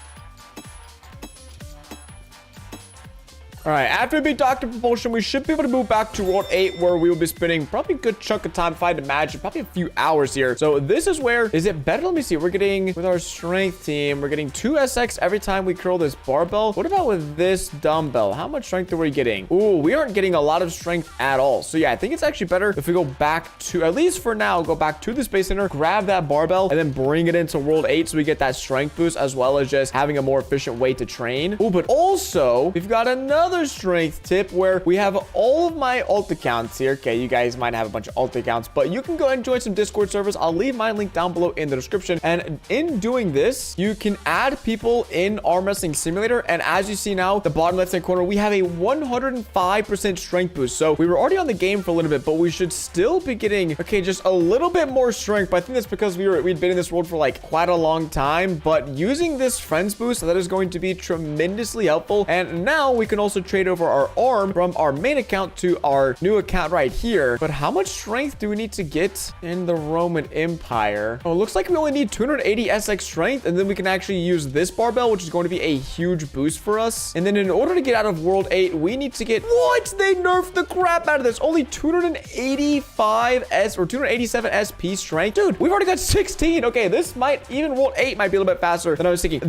All right, after we beat Dr. Propulsion, we should be able to move back to World 8, where we will be spending probably a good chunk of time, if I had to imagine, probably a few hours here. So this is where, is it better? Let me see. We're getting, with our strength team, we're getting 2 SX every time we curl this barbell. What about with this dumbbell? How much strength are we getting? Ooh, we aren't getting a lot of strength at all. So yeah, I think it's actually better if we go back to, at least for now, go back to the Space Center, grab that barbell, and then bring it into World 8 so we get that strength boost, as well as just having a more efficient way to train. Ooh, but also, we've got another another strength tip where we have all of my alt accounts here. Okay, you guys might have a bunch of alt accounts, but you can go ahead and join some Discord servers. I'll leave my link down below in the description. And in doing this, you can add people in Arm Wrestling Simulator. And as you see now, the bottom left hand corner, we have a 105% strength boost. So we were already on the game for a little bit, but we should still be getting, okay, just a little bit more strength. But I think that's because we'd been in this world for like quite a long time. But using this friends boost, that is going to be tremendously helpful. And now we can also trade over our arm from our main account to our new account right here. But how much strength do we need to get in the Roman Empire? Oh, it looks like we only need 280 SX strength, and then we can actually use this barbell, which is going to be a huge boost for us. And then in order to get out of World 8, we need to get, what? They nerfed the crap out of this. Only 285 S or 287 SP strength. Dude, we've already got 16. Okay, this might, even World 8 might be a little bit faster than I was thinking.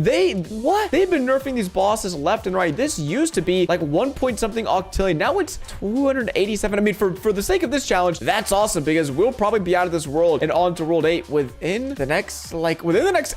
What? They've been nerfing these bosses left and right. This used to be like 1 point something octillion. Now it's 287. I mean, for the sake of this challenge, that's awesome because we'll probably be out of this world and on to World 8 within the next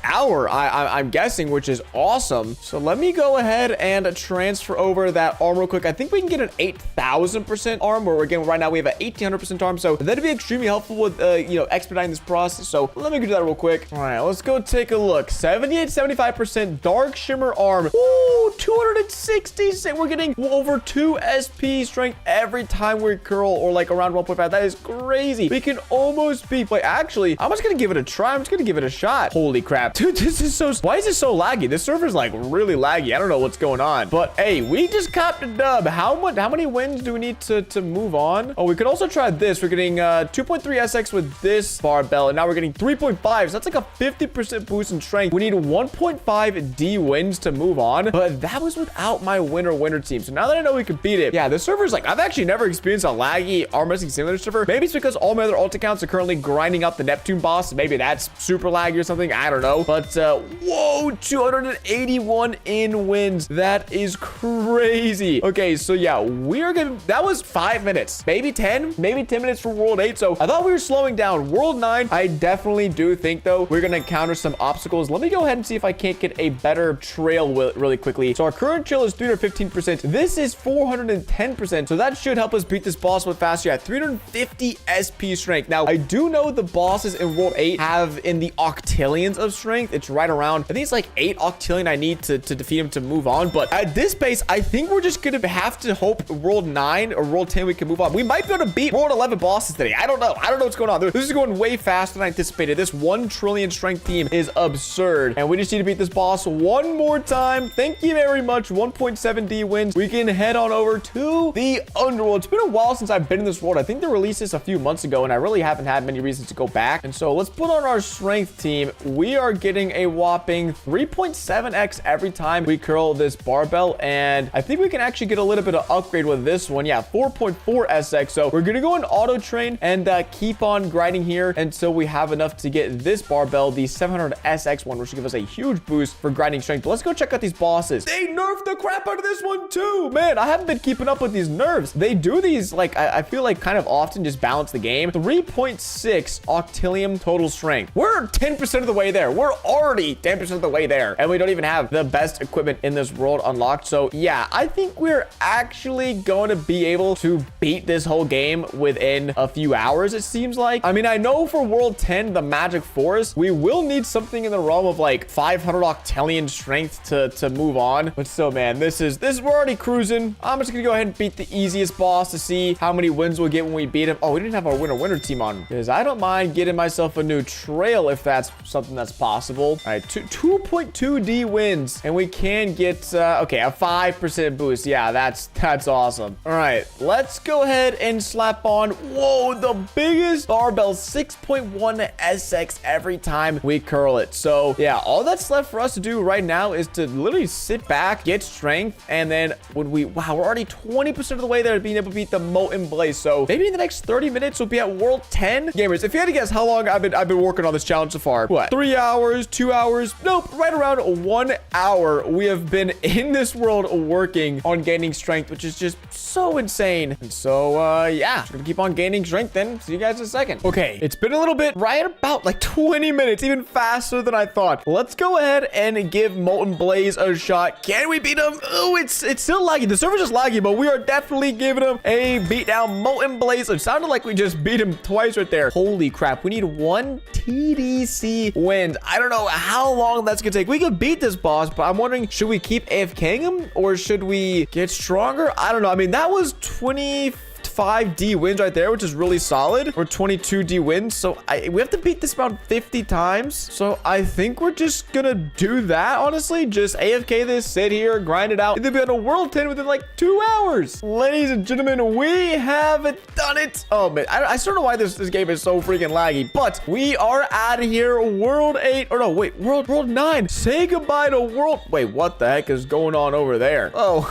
hour, I'm guessing, which is awesome. So let me go ahead and transfer over that arm real quick. I think we can get an 8,000% arm, or again, right now we have an 1,800% arm. So that'd be extremely helpful with, expediting this process. So let me do that real quick. All right, let's go take a look. 78, 75% dark shimmer arm. Ooh, 266. We're getting over 2 SP strength every time we curl, or like around 1.5. That is crazy. We can almost beat. Wait, actually, I'm just gonna give it a try. I'm just gonna give it a shot. Holy crap, dude, this is so. Why is it so laggy? This server's like really laggy. I don't know what's going on. But hey, we just copped a dub. How many wins do we need to move on? Oh, we could also try this. We're getting 2.3 SX with this barbell, and now we're getting 3.5. So that's like a 50% boost in strength. We need 1.5 D wins to move on. But that was without my winner team. So now that I know we can beat it, yeah, this server's like, I've actually never experienced a laggy Arm Wrestling Simulator server. Maybe it's because all my other alt accounts are currently grinding up the Neptune boss. Maybe that's super laggy or something. I don't know. But whoa, 281 in wins. That is crazy. Okay, so yeah, we're gonna, that was 5 minutes, maybe 10 minutes for World 8. So I thought we were slowing down. World 9, I definitely do think though we're gonna encounter some obstacles. Let me go ahead and see if I can't get a better trail really quickly. So our current trail is 315%. This is 410%. So that should help us beat this boss with faster at 350 SP strength. Now I do know the bosses in World 8 have in the octillions of strength. It's right around, I think it's like 8 octillion I need to defeat him to move on. But at this pace, I think we're just gonna have to hope World 9 or World 10 we can move on. We might be able to beat World 11 bosses today. I don't know what's going on. This is going way faster than I anticipated. This 1 trillion strength team is absurd, and we just need to beat this boss one more time. Thank you very much. 1.7 D wins. We can head on over to the underworld. It's been a while since I've been in this world. I think they released this a few months ago, and I really haven't had many reasons to go back. And so let's put on our strength team. We are getting a whopping 3.7x every time we curl this barbell, and I think we can actually get a little bit of upgrade with this one. Yeah, 4.4 SX. So we're gonna go in auto train and keep on grinding here until we have enough to get this barbell, the 700 SX one, which will give us a huge boost for grinding strength. But let's go check out these bosses. They nerfed the crap out of this one too, man. I haven't been keeping up with these nerfs. They do these like I feel like kind of often, just balance the game. 3.6 octillion total strength. We're 10% of the way there. We're already 10% of the way there, and we don't even have the best equipment in this world unlocked. So yeah, I think we're actually going to be able to beat this whole game within a few hours, it seems like. I mean, I know for World 10, the Magic Forest, we will need something in the realm of like 500 octillion strength to move on. But still, man, this is we're already cruising. I'm just gonna go ahead and beat the easiest boss to see how many wins we'll get when we beat him. Oh, we didn't have our winner team on, because I don't mind getting myself a new trail if that's something that's possible. All right, 2.2 D wins, and we can get okay, a 5% boost. Yeah, that's awesome. All right, let's go ahead and slap on, whoa, the biggest barbell, 6.1 SX every time we curl it. So yeah, all that's left for us to do right now is to literally sit back, get strength, and then when wow, we're already 20% of the way there to being able to beat the Molten Blaze. So maybe in the next 30 minutes we'll be at World 10. Gamers, if you had to guess how long I've been working on this challenge so far, what, 3 hours, 2 hours? Nope, right around 1 hour we have been in this world working on gaining strength, which is just so insane. And so yeah, just gonna keep on gaining strength then. See you guys in a second. Okay, it's been a little bit, right about like 20 minutes, even faster than I thought. Let's go ahead and give Molten Blaze a shot. Can we beat him? Oh, it's still little laggy. The server's just laggy, but we are definitely giving him a beatdown. Molten Blaze. It sounded like we just beat him twice right there. Holy crap. We need 1 TDC wins. I don't know how long that's gonna take. We could beat this boss, but I'm wondering, should we keep AFKing him or should we get stronger? I don't know. I mean, that was 25D wins right there, which is really solid, or 22D wins. So we have to beat this around 50 times. So I think we're just gonna do that, honestly. Just AFK this, sit here, grind it out, and then be on a world 10 within like 2 hours. Ladies and gentlemen, we have done it. Oh man, I still don't know why this game is so freaking laggy, but we are out of here. World 8, or no, wait, world 9. Say goodbye to world. Wait, what the heck is going on over there? Oh,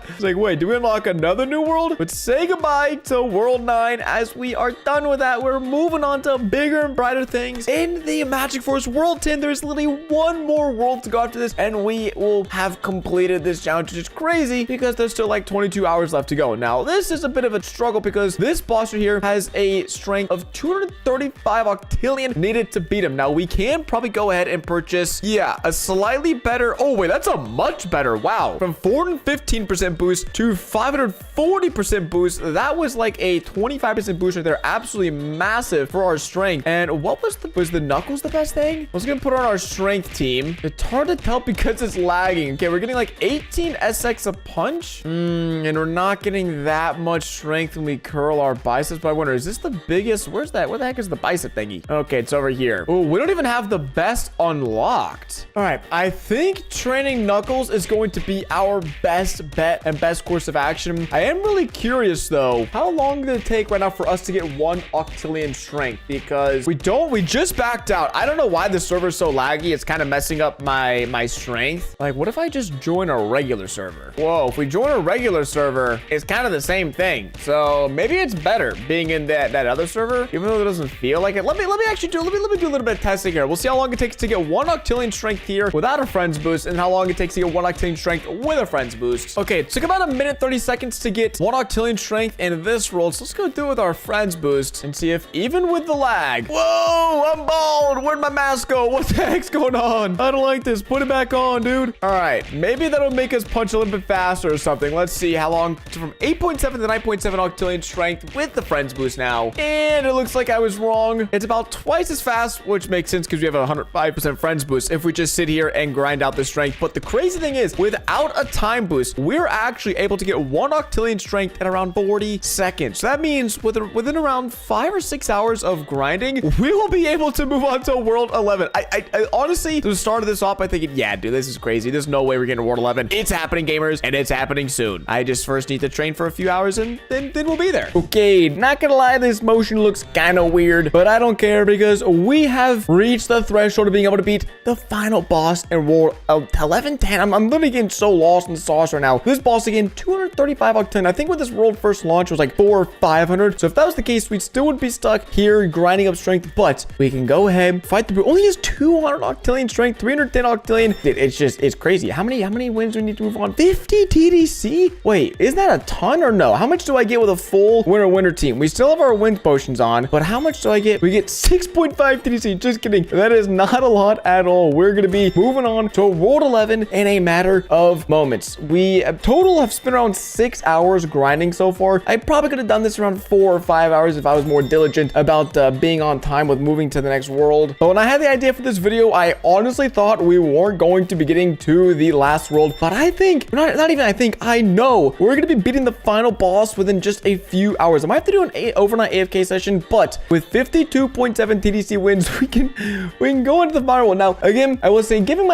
it's like, wait, do we unlock another new world? But say goodbye to world 9. As we are done with that, we're moving on to bigger and brighter things in the Magic Force world 10. There's literally one more world to go after this, and we will have completed this challenge, which is crazy because there's still like 22 hours left to go. Now, this is a bit of a struggle because this boss right here has a strength of 235 octillion needed to beat him. Now, we can probably go ahead and purchase, yeah, a slightly better. Oh, wait, that's a much better. Wow. From 415% boost to 540% boost. That was like a 25% boost right there. Absolutely massive for our strength. And what was the Knuckles the best thing? I was gonna put on our strength team. It's hard to tell because it's lagging. Okay, we're getting like 18 SX a punch. And we're not getting that much strength when we curl our biceps. But I wonder, is this the biggest? Where's that? Where the heck is the bicep thingy? Okay, it's over here. Oh, we don't even have the best unlocked. All right, I think training Knuckles is going to be our best bet and best course of action. I am really curious though, how long did it take right now for us to get 1 octillion strength? Because we just backed out. I don't know why the server's so laggy. It's kind of messing up my strength. Like, what if I just join a regular server? Whoa, if we join a regular server, it's kind of the same thing. So maybe it's better being in that other server, even though it doesn't feel like it. Let me actually do, let me do a little bit of testing here. We'll see how long it takes to get 1 octillion strength here without a friends boost, and how long it takes to get 1 octillion strength with a friends boost. Okay, it took about 1 minute 30 seconds to get 1 octillion strength in this world. So let's go do it with our friends boost and see if even with the lag. Whoa, I'm bald. Where'd my mask go? What the heck's going on? I don't like this. Put it back on, dude. All right, maybe that'll make us punch a little bit faster or something. Let's see how long, from 8.7 to 9.7 octillion strength with the friends boost now. And it looks like I was wrong. It's about twice as fast, which makes sense because we have a 105% friends boost if we just sit here and grind out the strength. But the crazy thing is, without a time boost, we're actually able to get 1 octillion strength in around 40 seconds. So that means within around 5 or 6 hours of grinding, we will be able to move on to world 11. I honestly, to the start of this off, I think, yeah, dude, this is crazy. There's no way we're getting to world 11. It's happening, gamers, and it's happening soon. I just first need to train for a few hours, and then we'll be there. Okay, not gonna lie, this motion looks kind of weird, but I don't care because we have reached the threshold of being able to beat the final boss in world 11. 10. I'm literally getting so lost in the sauce right now. This boss again, 235 octillion. I think when this world first launched, it was like 400 or 500. So if that was the case, we still would be stuck here grinding up strength, but we can go ahead, fight the brute. Only has 200 octillion strength, 310 octillion. It's crazy. How many wins do we need to move on? 50 TDC? Wait, is that a ton or no? How much do I get with a full winner team? We still have our win potions on, but how much do I get? We get 6.5 TDC. Just kidding. That is not a lot at all. We're going to be moving on to world 11 in a matter of moments. We total have spent around 6 hours grinding so far. I probably could have done this around 4 or 5 hours if I was more diligent about being on time with moving to the next world. But when I had the idea for this video, I honestly thought we weren't going to be getting to the last world. But I think, not even I think, I know we're going to be beating the final boss within just a few hours. I might have to do an overnight AFK session, but with 52.7 TDC wins, we can go into the final one. Now, again, I will say, giving me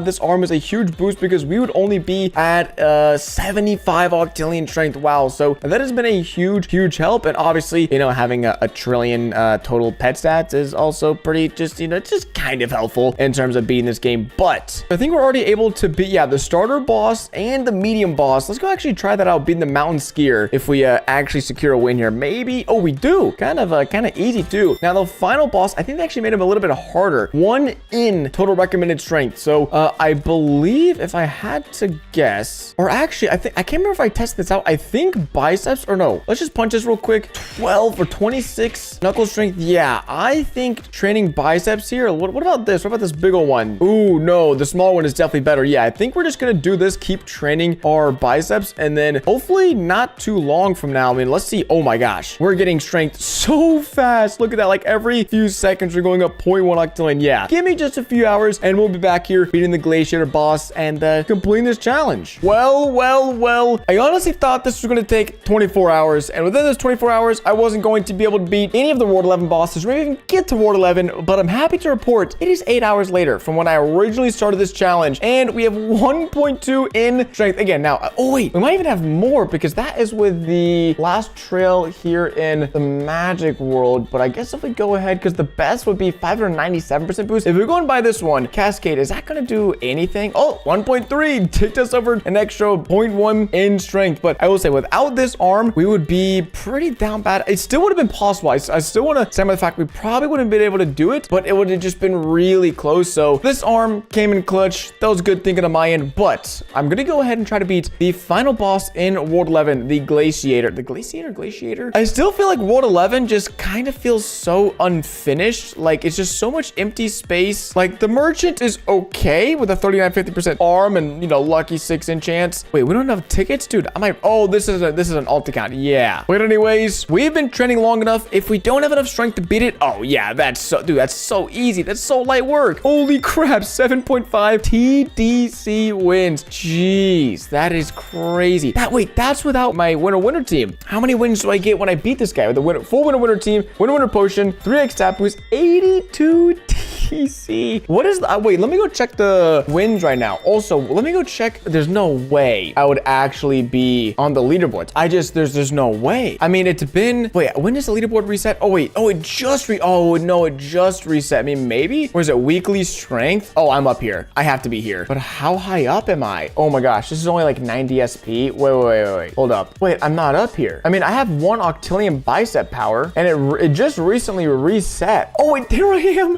this arm is a huge boost because we would only be at 75 octillion strength. Wow. So that has been a huge help. And obviously, you know, having a trillion total pet stats is also pretty just kind of helpful in terms of beating this game. But I think we're already able to beat, yeah, the starter boss and the medium boss. Let's go actually try that out, beating the mountain skier if we actually secure a win here. Maybe. Oh, we do. Kind of easy too. Now, the final boss, I think they actually made him a little bit harder. 1 in total recommended strength. So I believe if I had to guess, or actually, I can't remember if I tested this out. I think biceps or no? Let's just punch this real quick. 12 or 26 knuckle strength. Yeah, I think training biceps here. What about this? What about this big old one? Ooh, no, the small one is definitely better. Yeah, I think we're just gonna do this, keep training our biceps, and then hopefully not too long from now. I mean, let's see. Oh my gosh, we're getting strength so fast. Look at that. Like every few seconds, we're going up 0.1 octillion. Yeah, give me just a few hours and we'll be back here beating the glaciator boss and completing this challenge. Well, I honestly thought this was going to take 24 hours, and within those 24 hours, I wasn't going to be able to beat any of the Ward 11 bosses or maybe even get to Ward 11, but I'm happy to report it is 8 hours later from when I originally started this challenge, and we have 1.2 in strength. Again, now, oh wait, we might even have more because that is with the last trail here in the magic world, but I guess if we go ahead, because the best would be 597% boost. If we're going by this one, Cascade, is that going to do anything? Oh, 1.3 ticked us over an extra 0.1 in strength, but I will say without this arm, we would be pretty down bad. It still would have been possible. I still want to stand by the fact we probably wouldn't have been able to do it, but it would have just been really close. So this arm came in clutch. That was good thinking on my end, but I'm going to go ahead and try to beat the final boss in World 11, the Glaciator. The Glaciator? I still feel like World 11 just kind of feels so unfinished. Like it's just so much empty space. Like the merchant is okay with a 39-50% arm and, you know, lucky 6-inch chance. Wait, we don't have tickets? Dude, I might... Oh, this is an alt account. Yeah. But anyways, we've been training long enough. If we don't have enough strength to beat it... Oh, yeah, that's so easy. That's so light work. Holy crap, 7.5 TDC wins. Jeez, that is crazy. Wait, that's without my winner team. How many wins do I get when I beat this guy? With the full winner team, winner potion, 3x tap boost, 82 TC. What is the... wait, let me go check the wins right now. Also, let me go check. There's no way I would actually be on the leaderboard. There's no way. I mean, it's been... Wait, when does the leaderboard reset? Oh, wait. Oh, it just reset. I mean, maybe? Or is it weekly strength? Oh, I'm up here. I have to be here. But how high up am I? Oh my gosh, this is only like 90 SP. Wait. Hold up. Wait, I'm not up here. I mean, I have 1 octillion bicep power, and it just recently reset. Oh, wait, there I am.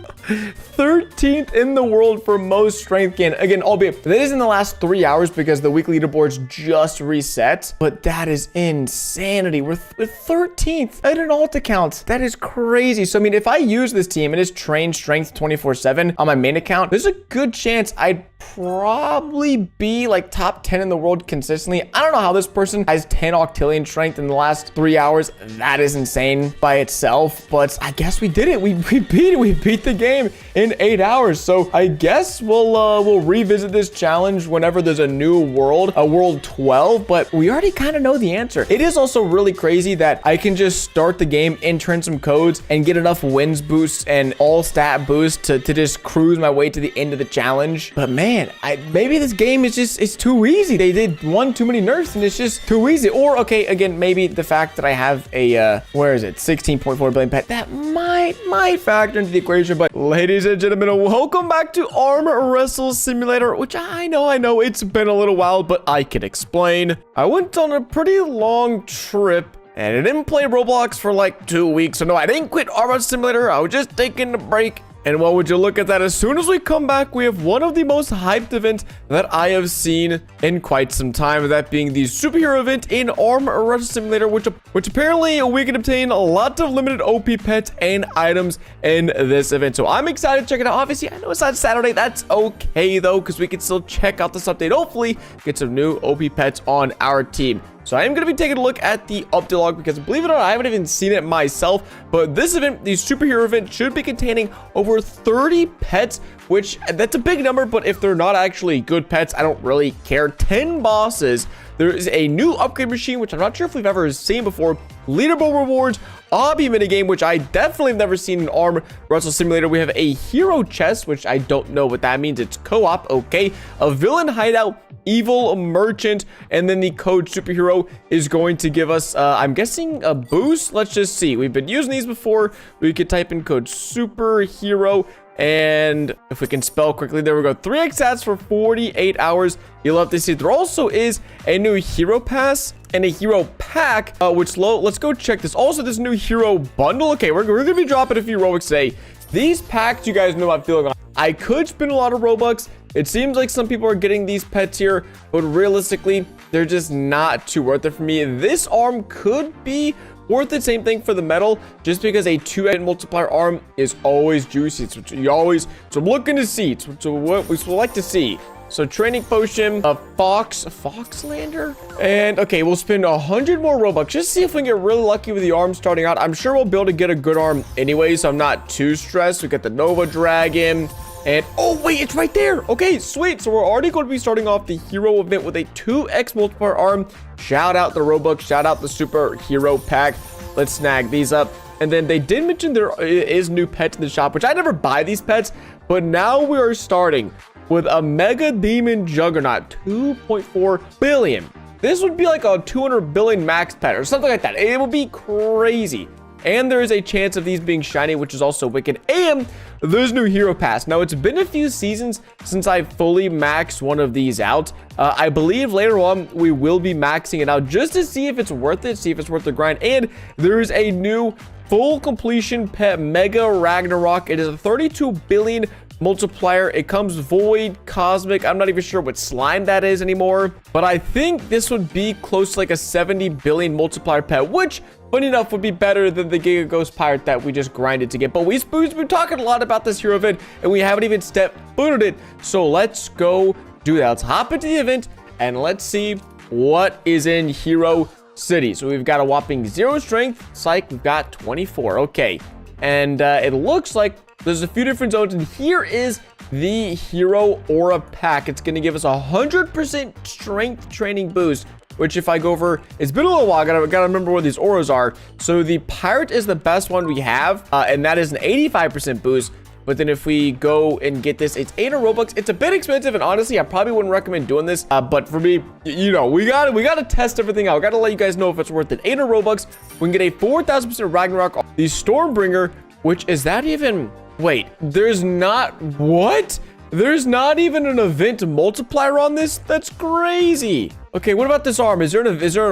13th in the world for most strength gain. Again, albeit that is in the last 3 hours because the weekly leaderboards just reset, but that is insanity. We're 13th at an alt account. That is crazy. So, I mean, if I use this team and just train strength 24/7 on my main account, there's a good chance I'd probably be like top 10 in the world consistently. I don't know how this person has 10 octillion strength in the last 3 hours. That is insane by itself, but I guess we did it. We beat it. We beat the game in 8 hours. So I guess we'll revisit this challenge whenever there's a new world, a world 12, but we already kind of know the answer. It is also really crazy that I can just start the game, enter in some codes, and get enough wins boosts and all stat boosts to just cruise my way to the end of the challenge. But man, maybe this game is it's too easy. They did one too many nerfs and it's just too easy. Or okay, again, maybe the fact that I have a where is it, 16.4 billion pet, that might factor into the equation. But ladies and gentlemen, welcome back to Wrestle Simulator, which I know it's been a little while, but I can explain. I went on a pretty long trip and I didn't play Roblox for like 2 weeks. So no, I didn't quit Wrestle Simulator. I was just taking a break. And what would you look at that? As soon as we come back, we have one of the most hyped events that I have seen in quite some time. That being the superhero event in Wrestle Simulator, which apparently we can obtain a lot of limited OP pets and items in this event. So I'm excited to check it out. Obviously, I know it's not Saturday. That's okay though, because we can still check out this update. Hopefully, get some new OP pets on our team. So I am going to be taking a look at the update log because, believe it or not, I haven't even seen it myself. But this event, the superhero event, should be containing over 30 pets, which that's a big number. But if they're not actually good pets, I don't really care. 10 bosses. There is a new upgrade machine, which I'm not sure if we've ever seen before. Leaderboard rewards, obby minigame, which I definitely have never seen in Wrestle Simulator. We have a hero chest, which I don't know what that means. It's co-op, okay. A villain hideout, evil merchant, and then the code superhero is going to give us, I'm guessing, a boost. Let's just see. We've been using these before. We could type in code superhero. And if we can spell quickly, there we go. 3x stats for 48 hours. You'll love to see. There also is a new hero pass and a hero pack, let's go check this. Also, this new hero bundle. Okay, we're gonna be dropping a few Robux today. These packs, you guys know I'm feeling on. I could spend a lot of Robux. It seems like some people are getting these pets here, but realistically, they're just not too worth it for me. This arm could be worth the same thing for the metal, just because a 2x multiplier arm is always juicy. It's what you always, so I'm looking to see. It's what we like to see. So training potion, a Foxlander, and okay, we'll spend 100 more Robux just to see if we can get really lucky with the arm starting out. I'm sure we'll be able to get a good arm anyway, so I'm not too stressed. We got the Nova Dragon, and oh wait, it's right there. Okay, sweet. So we're already going to be starting off the hero event with a 2x multiplier arm. Shout out the Robux, shout out the superhero pack. Let's snag these up. And then they did mention there is new pets in the shop, which I never buy these pets, but now we are starting with a Mega Demon Juggernaut, 2.4 billion. This would be like a 200 billion max pet or something like that. It would be crazy. And there is a chance of these being shiny, which is also wicked. And there's new hero pass. Now, it's been a few seasons since I fully maxed one of these out. I believe later on we will be maxing it out just to see if it's worth it, see if it's worth the grind. And there is a new full completion pet, Mega Ragnarok. It is a 32 billion multiplier. It comes void, cosmic. I'm not even sure what slime that is anymore, but I think this would be close to like a 70 billion multiplier pet, which funny enough would be better than the Giga Ghost Pirate that we just grinded to get. But we've been talking a lot about this hero event and we haven't even stepped footed it, so let's go do that. Let's hop into the event and let's see what is in Hero City. So we've got a whopping 0 strength, psych. We've got 24. Okay, and it looks like there's a few different zones, and here is the Hero Aura Pack. It's going to give us 100% strength training boost, which if I go over, it's been a little while, I gotta remember where these auras are. So the Pirate is the best one we have, and that is an 85% boost. But then if we go and get this, it's 800 Robux. It's a bit expensive, and honestly, I probably wouldn't recommend doing this. But for me, you know, we gotta test everything out. We gotta let you guys know if it's worth it. 800 Robux, we can get a 4,000% Ragnarok. The Stormbringer, which is that even... Wait, there's not... What? There's not even an event multiplier on this? That's crazy. Okay, what about this arm? Is there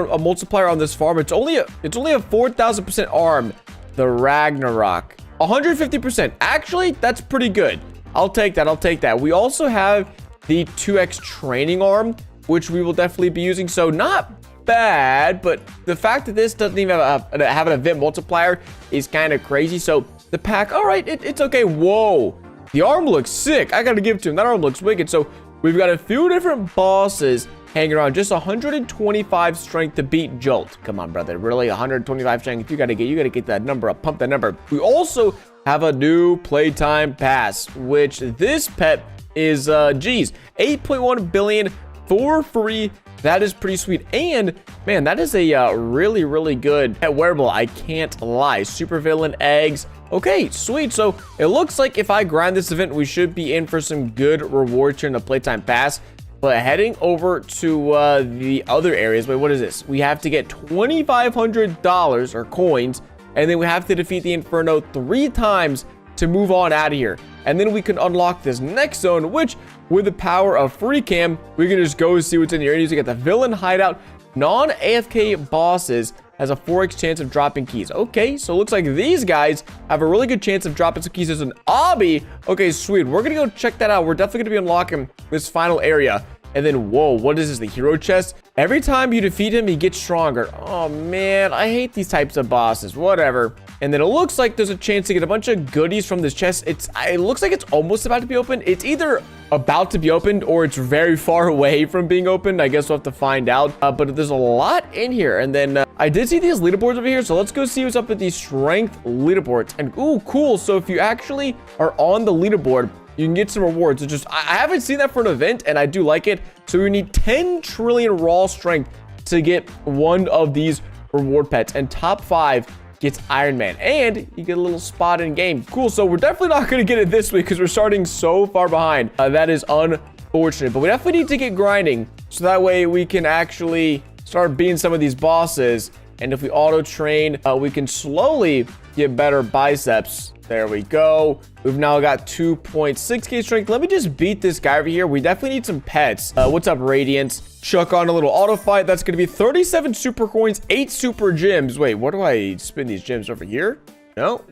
a multiplier on this farm? It's only a 4,000% arm. The Ragnarok. 150%. Actually, that's pretty good. I'll take that. I'll take that. We also have the 2x training arm, which we will definitely be using. So not bad, but the fact that this doesn't even have an event multiplier is kind of crazy. So the pack, all right, it's okay. Whoa, the arm looks sick. I gotta give it to him. That arm looks wicked. So we've got a few different bosses hanging around. Just 125 strength to beat Jolt. Come on, brother. Really, 125 strength. You gotta get that number up. Pump that number. We also have a new playtime pass, which this pet is geez, 8.1 billion for free. That is pretty sweet. And man, that is a really good pet wearable. I can't lie. Supervillain eggs. Okay, sweet. So it looks like if I grind this event, we should be in for some good rewards here in the playtime pass. But heading over to the other areas, wait, what is this? We have to get $2,500 or coins, and then we have to defeat the Inferno 3 times to move on out of here. And then we can unlock this next zone, which with the power of free cam, we can just go see what's in here. And you get the villain hideout. Non-AFK bosses has a 4x chance of dropping keys. Okay, so it looks like these guys have a really good chance of dropping some keys. There's an obby. Okay, sweet. We're gonna go check that out. We're definitely gonna be unlocking this final area. And then, whoa, what is this? The hero chest? Every time you defeat him, he gets stronger. Oh man, I hate these types of bosses. Whatever. And then it looks like there's a chance to get a bunch of goodies from this chest. It looks like it's almost about to be opened. It's either about to be opened or it's very far away from being opened. I guess we'll have to find out. But there's a lot in here. And then I did see these leaderboards over here. So let's go see what's up with these strength leaderboards. And ooh, cool. So if you actually are on the leaderboard, you can get some rewards. It's just, I haven't seen that for an event and I do like it. So we need 10 trillion raw strength to get one of these reward pets. And top 5 gets Iron Man, and you get a little spot in game. Cool. So we're definitely not going to get it this week because we're starting so far behind. That is unfortunate, but we definitely need to get grinding so that way we can actually start beating some of these bosses. And if we auto train, we can slowly get better biceps. There we go. We've now got 2.6k strength. Let me just beat this guy over here. We definitely need some pets. What's up, Radiance? Chuck on a little auto fight. That's going to be 37 super coins, 8 super gems. Wait, where do I spin these gems? Over here? No.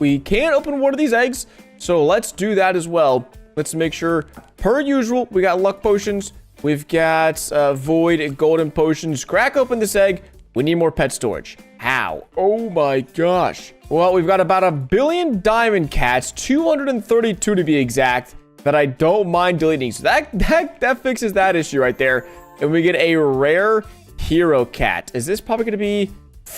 We can't open one of these eggs. So let's do that as well. Let's make sure, per usual, we got luck potions. We've got void golden potions. Crack open this egg. We need more pet storage. How? Oh my gosh. Well, we've got about 1 billion diamond cats, 232 to be exact, that I don't mind deleting. So that fixes that issue right there. And we get a rare hero cat. Is this probably going to be...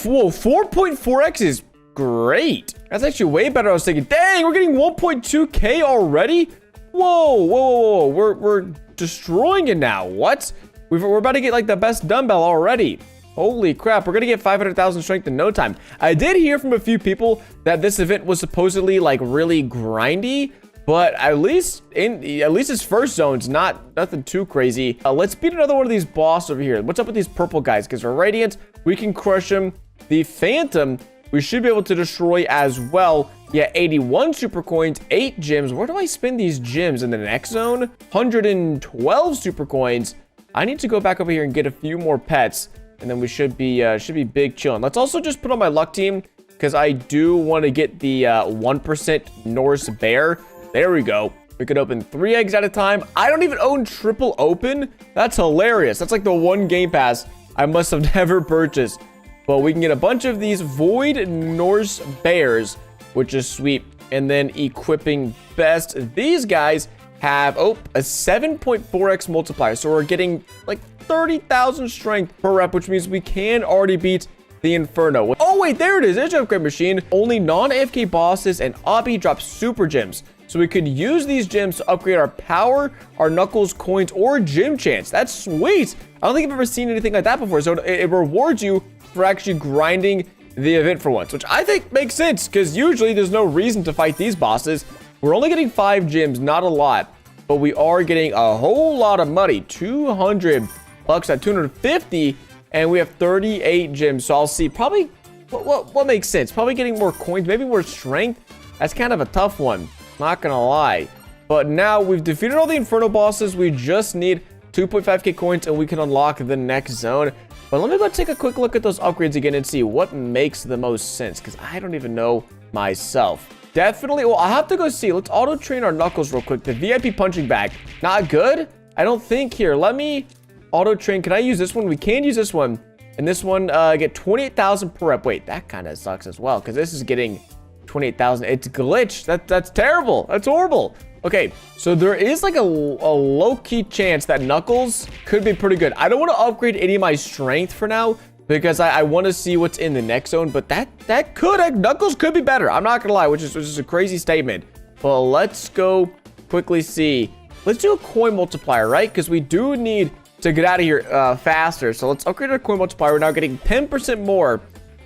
Whoa, 4.4x is great. That's actually way better than I was thinking. Dang, we're getting 1.2k already? Whoa. We're destroying it now. What? We're about to get like the best dumbbell already. Holy crap, we're gonna get 500,000 strength in no time. I did hear from a few people that this event was supposedly like really grindy, but at least its first zone's nothing too crazy. Let's beat another one of these boss over here. What's up with these purple guys? Because we're radiant, we can crush them. The phantom, we should be able to destroy as well. Yeah, 81 super coins, 8 gems. Where do I spend these gems? In the next zone? 112 super coins. I need to go back over here and get a few more pets. And then we should be big chilling. Let's also just put on my luck team, because I do want to get the 1% Norse bear. There we go. We could open 3 eggs at a time. I don't even own triple open. That's hilarious. That's like the one game pass I must have never purchased. But we can get a bunch of these void Norse bears, which is sweet. And then equipping best. These guys have, a 7.4x multiplier. So we're getting like 30,000 strength per rep, which means we can already beat the Inferno. Oh, wait, there it is. There's your upgrade machine. Only non-AFK bosses and Obby drop super gems. So we could use these gems to upgrade our power, our knuckles, coins, or gym chance. That's sweet. I don't think I've ever seen anything like that before. So it rewards you for actually grinding the event for once, which I think makes sense, because usually there's no reason to fight these bosses. We're only getting 5 gems, not a lot, but we are getting a whole lot of money. 200 bucks at 250, and we have 38 gems. So I'll see probably what makes sense. Probably getting more coins, maybe more strength. That's kind of a tough one, not gonna lie. But now we've defeated all the Inferno bosses. We just need 2.5k coins and we can unlock the next zone. But let me go take a quick look at those upgrades again and see what makes the most sense, because I don't even know myself. Definitely, well, I'll have to go see. Let's auto train our knuckles real quick. The VIP punching bag, not good. I don't think. Here, let me auto train. Can I use this one? We can use this one. And this one, get 28,000 per rep. Wait, that kind of sucks as well, because this is getting 28,000. It's glitched. That's terrible. That's horrible. Okay, so there is like a low-key chance that Knuckles could be pretty good. I don't want to upgrade any of my strength for now, because I want to see what's in the next zone. But Knuckles could be better. I'm not gonna lie, which is a crazy statement. But let's go quickly see. Let's do a coin multiplier, right? Because we do need to get out of here faster. So let's upgrade our coin multiplier. We're now getting 10% more.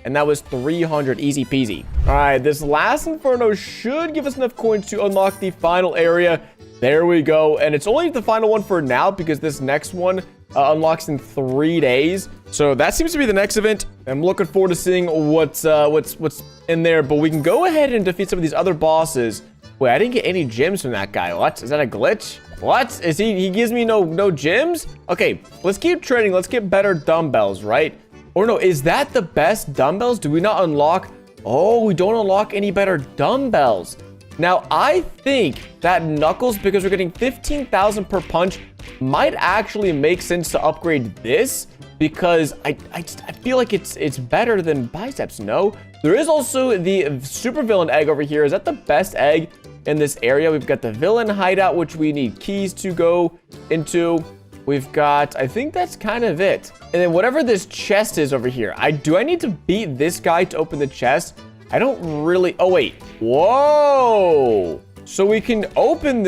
And that was 300, easy peasy. All right, this last Inferno should give us enough coins to unlock the final area. There we go. And it's only the final one for now, because this next one unlocks in 3 days. So that seems to be the next event. I'm looking forward to seeing what's in there. But we can go ahead and defeat some of these other bosses. Wait, I didn't get any gems from that guy. What? Is that a glitch? What? Is he gives me no gems? Okay, let's keep training. Let's get better dumbbells, right? Or no, is that the best dumbbells? Do we not unlock? Oh, we don't unlock any better dumbbells. Now, I think that Knuckles, because we're getting 15,000 per punch, might actually make sense to upgrade this, because I feel like it's better than biceps, no? There is also the super villain egg over here. Is that the best egg in this area? We've got the villain hideout, which we need keys to go into. We've got, I think that's kind of it. And then whatever this chest is over here, do I need to beat this guy to open the chest? I don't really, oh wait, whoa. So we can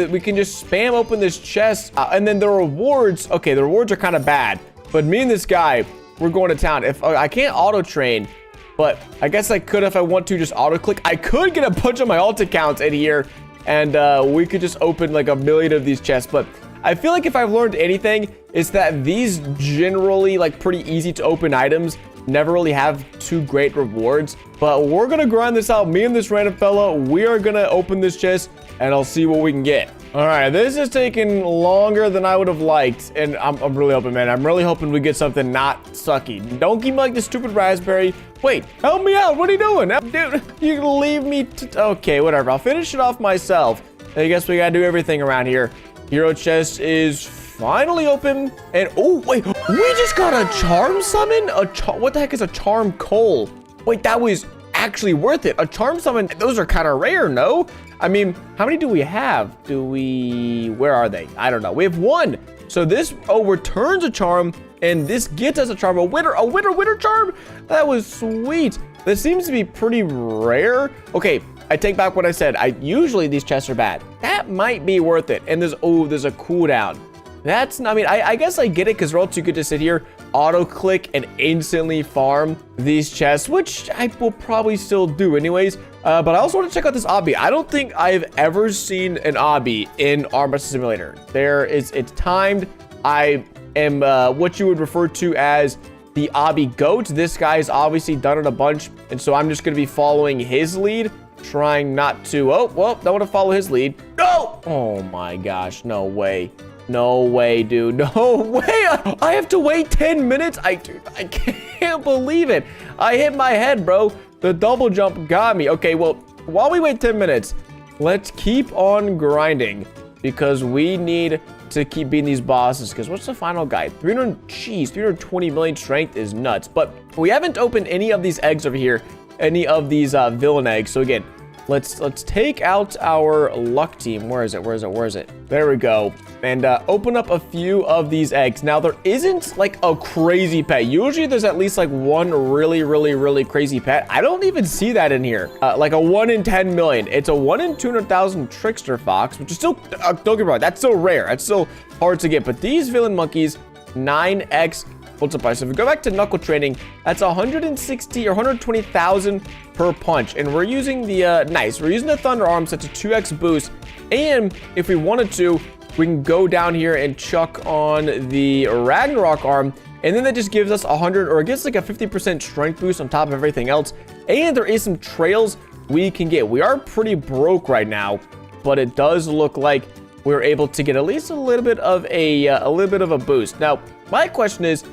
we can just spam open this chest, and then the rewards, okay, the rewards are kind of bad, but me and this guy, we're going to town. If I can't auto train, but I guess I could if I want to just auto click. I could get a bunch of my alt accounts in here, and we could just open like 1 million of these chests. But I feel like if I've learned anything, it's that these generally like pretty easy to open items never really have too great rewards. But we're gonna grind this out. Me and this random fella, we are gonna open this chest, and I'll see what we can get. All right, this is taking longer than I would have liked, and I'm really hoping, man. I'm really hoping we get something not sucky. Don't give me like this stupid raspberry. Wait, help me out. What are you doing? Dude, you can leave me okay, whatever. I'll finish it off myself. I guess we gotta do everything around here. Hero chest is finally open. And oh, wait, we just got a charm summon? What the heck is a charm coal? Wait, that was actually worth it. A charm summon, those are kind of rare, no? I mean, how many do we have? Where are they? I don't know. We have one. So this, returns a charm, and this gets us a charm, a winter charm. That was sweet. This seems to be pretty rare. Okay, I take back what I said. Usually these chests are bad. That might be worth it. And there's a cooldown. I guess I get it because we're all too good to sit here, auto click and instantly farm these chests, which I will probably still do anyways. But I also want to check out this obby. I don't think I've ever seen an obby in Wrestle Simulator. It's timed. I am what you would refer to as the obby goat. This guy's obviously done it a bunch, and so I'm just going to be following his lead, trying not to. Don't want to follow his lead. No! Oh my gosh, no way. No way, dude. No way. I have to wait 10 minutes. I can't believe it. I hit my head, bro. The double jump got me. Okay, well, while we wait 10 minutes, let's keep on grinding because we need to keep beating these bosses. Because what's the final guy? 320 million strength is nuts. But we haven't opened any of these eggs over here, any of these villain eggs. So again, let's take out our luck team. Where is it? There we go. And open up a few of these eggs. Now, there isn't like a crazy pet. Usually there's at least like one really crazy pet. I don't even see that in here. Like a 1 in 10 million. It's a 1 in 200,000 trickster fox, which is still, don't get me wrong, that's still rare. That's still hard to get. But these villain monkeys, 9x multiplier. So if we go back to knuckle training, that's 160 or 120,000 per punch. And we're using the, we're using the thunder arms. That's a 2x boost. And if we wanted to, we can go down here and chuck on the Ragnarok arm. And then that just gives us 100, or it gives like a 50% strength boost on top of everything else. And there is some trails we can get. We are pretty broke right now, but it does look like we're able to get at least a little bit of a boost. Now, my question is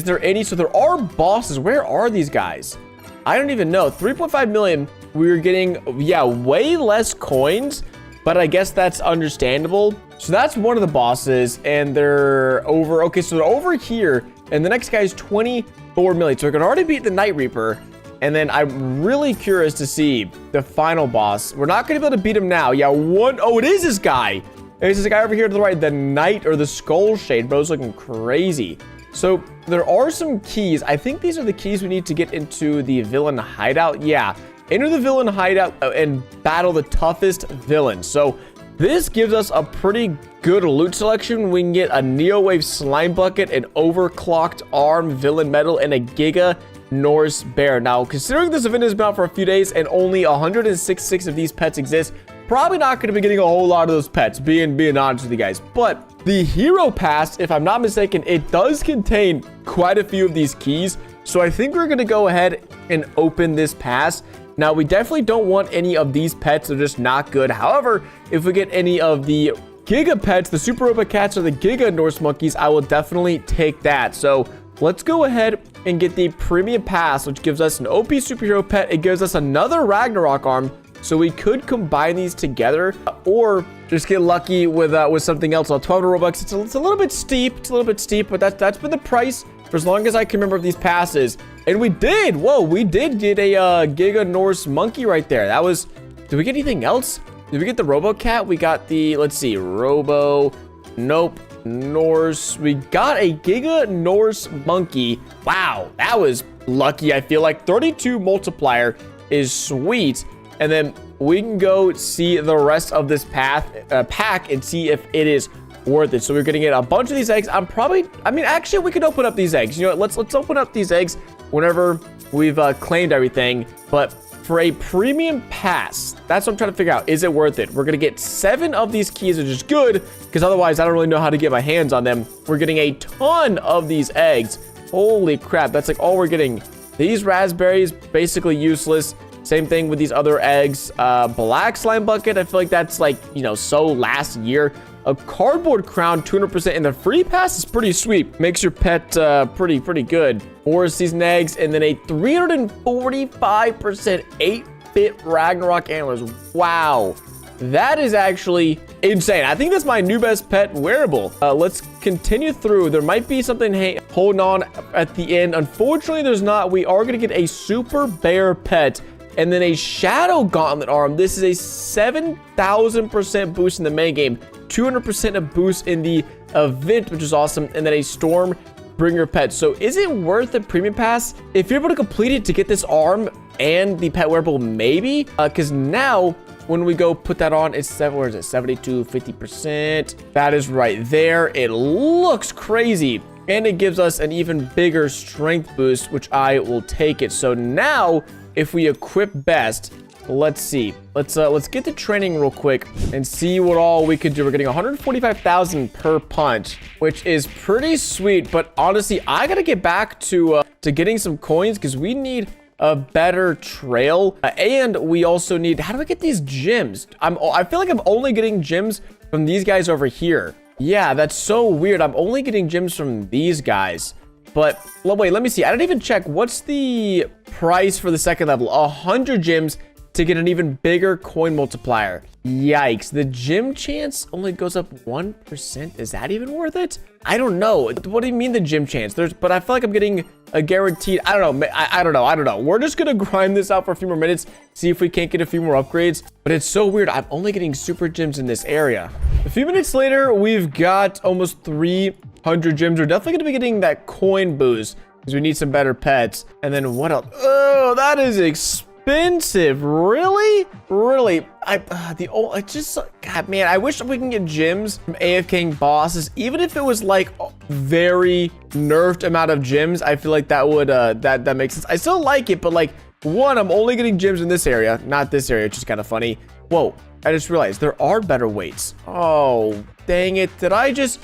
there any, so there are bosses. Where are these guys? I don't even know. 3.5 million. We're getting, way less coins, but I guess that's understandable. So that's one of the bosses, and they're over. Okay, so they're over here, and the next guy is 24 million. So we can already beat the Night Reaper, and then I'm really curious to see the final boss. We're not going to be able to beat him now. It is this guy. There's this guy over here to the right, the Knight or the Skull Shade. Bro's looking crazy. So there are some keys. I think these are the keys we need to get into the villain hideout. Yeah, enter the villain hideout and battle the toughest villains. So this gives us a pretty good loot selection. We can get a Neo Wave Slime Bucket, an Overclocked Arm Villain Medal, and a Giga Norse Bear. Now, considering this event has been out for a few days and only 166 of these pets exist, probably not going to be getting a whole lot of those pets, being honest with you guys. But the Hero Pass, if I'm not mistaken, it does contain quite a few of these keys. So I think we're going to go ahead and open this pass. Now, we definitely don't want any of these pets. They're just not good. However, if we get any of the Giga pets, the Super Robot Cats or the Giga Norse Monkeys, I will definitely take that. So let's go ahead and get the Premium Pass, which gives us an OP superhero pet. It gives us another Ragnarok arm. So we could combine these together or just get lucky with something else. On 12 Robux, it's a little bit steep. It's a little bit steep, but that's been the price for as long as I can remember of these passes. And we did. Whoa, we did get a Giga Norse monkey right there. That was. Did we get anything else? Did we get the Robo Cat? We got the. Let's see. Robo. Nope. Norse. We got a Giga Norse monkey. Wow, that was lucky. I feel like 32 multiplier is sweet. And then we can go see the rest of this pack and see if it is worth it. So we're gonna get a bunch of these eggs. Actually, we could open up these eggs. You know what? Let's open up these eggs whenever we've claimed everything. But for a premium pass, that's what I'm trying to figure out. Is it worth it? We're gonna get 7 of these keys, which is good because otherwise I don't really know how to get my hands on them. We're getting a ton of these eggs. Holy crap! That's like all we're getting. These raspberries basically useless. Same thing with these other eggs. Black slime bucket. I feel like that's like, so last year. A cardboard crown, 200%, and the free pass is pretty sweet. Makes your pet pretty good. 4 season eggs, and then a 345% 8-bit Ragnarok antlers. Wow. That is actually insane. I think that's my new best pet wearable. Let's continue through. There might be something holding on at the end. Unfortunately, there's not. We are going to get a super bear pet and then a shadow gauntlet arm. This is a 7,000% boost in the main game, 200% of boost in the event, which is awesome, and then a storm bringer pet. So is it worth the premium pass if you're able to complete it to get this arm and the pet wearable? Maybe, because now when we go put that on, it's where is it, 72, 50%. That is right there. It looks crazy, and it gives us an even bigger strength boost, which I will take it. So now if we equip best, let's see, let's get the training real quick and see what all we could do. We're getting 145,000 per punch, which is pretty sweet. But honestly, I gotta get back to getting some coins, because we need a better trail, and we also need, how do I get these gems? I feel like I'm only getting gems from these guys over here. Yeah, that's so weird. I'm only getting gems from these guys. But wait, let me see. I didn't even check. What's the price for the second level? 100 gems to get an even bigger coin multiplier. Yikes. The gem chance only goes up 1%. Is that even worth it? I don't know. What do you mean the gem chance? But I feel like I'm getting a guaranteed, I don't know. I don't know. We're just going to grind this out for a few more minutes, see if we can't get a few more upgrades. But it's so weird. I'm only getting super gems in this area. A few minutes later, we've got almost 300 gems. We're definitely going to be getting that coin boost because we need some better pets. And then what else? Oh, that is expensive. Really? God, man, I wish we can get gems from AFKing bosses, even if it was like very nerfed amount of gems. I feel like that would that makes sense. I still like it, but like, one, I'm only getting gems in this area, not this area, which is kind of funny. Whoa, I just realized there are better weights. Oh, dang it. Did I just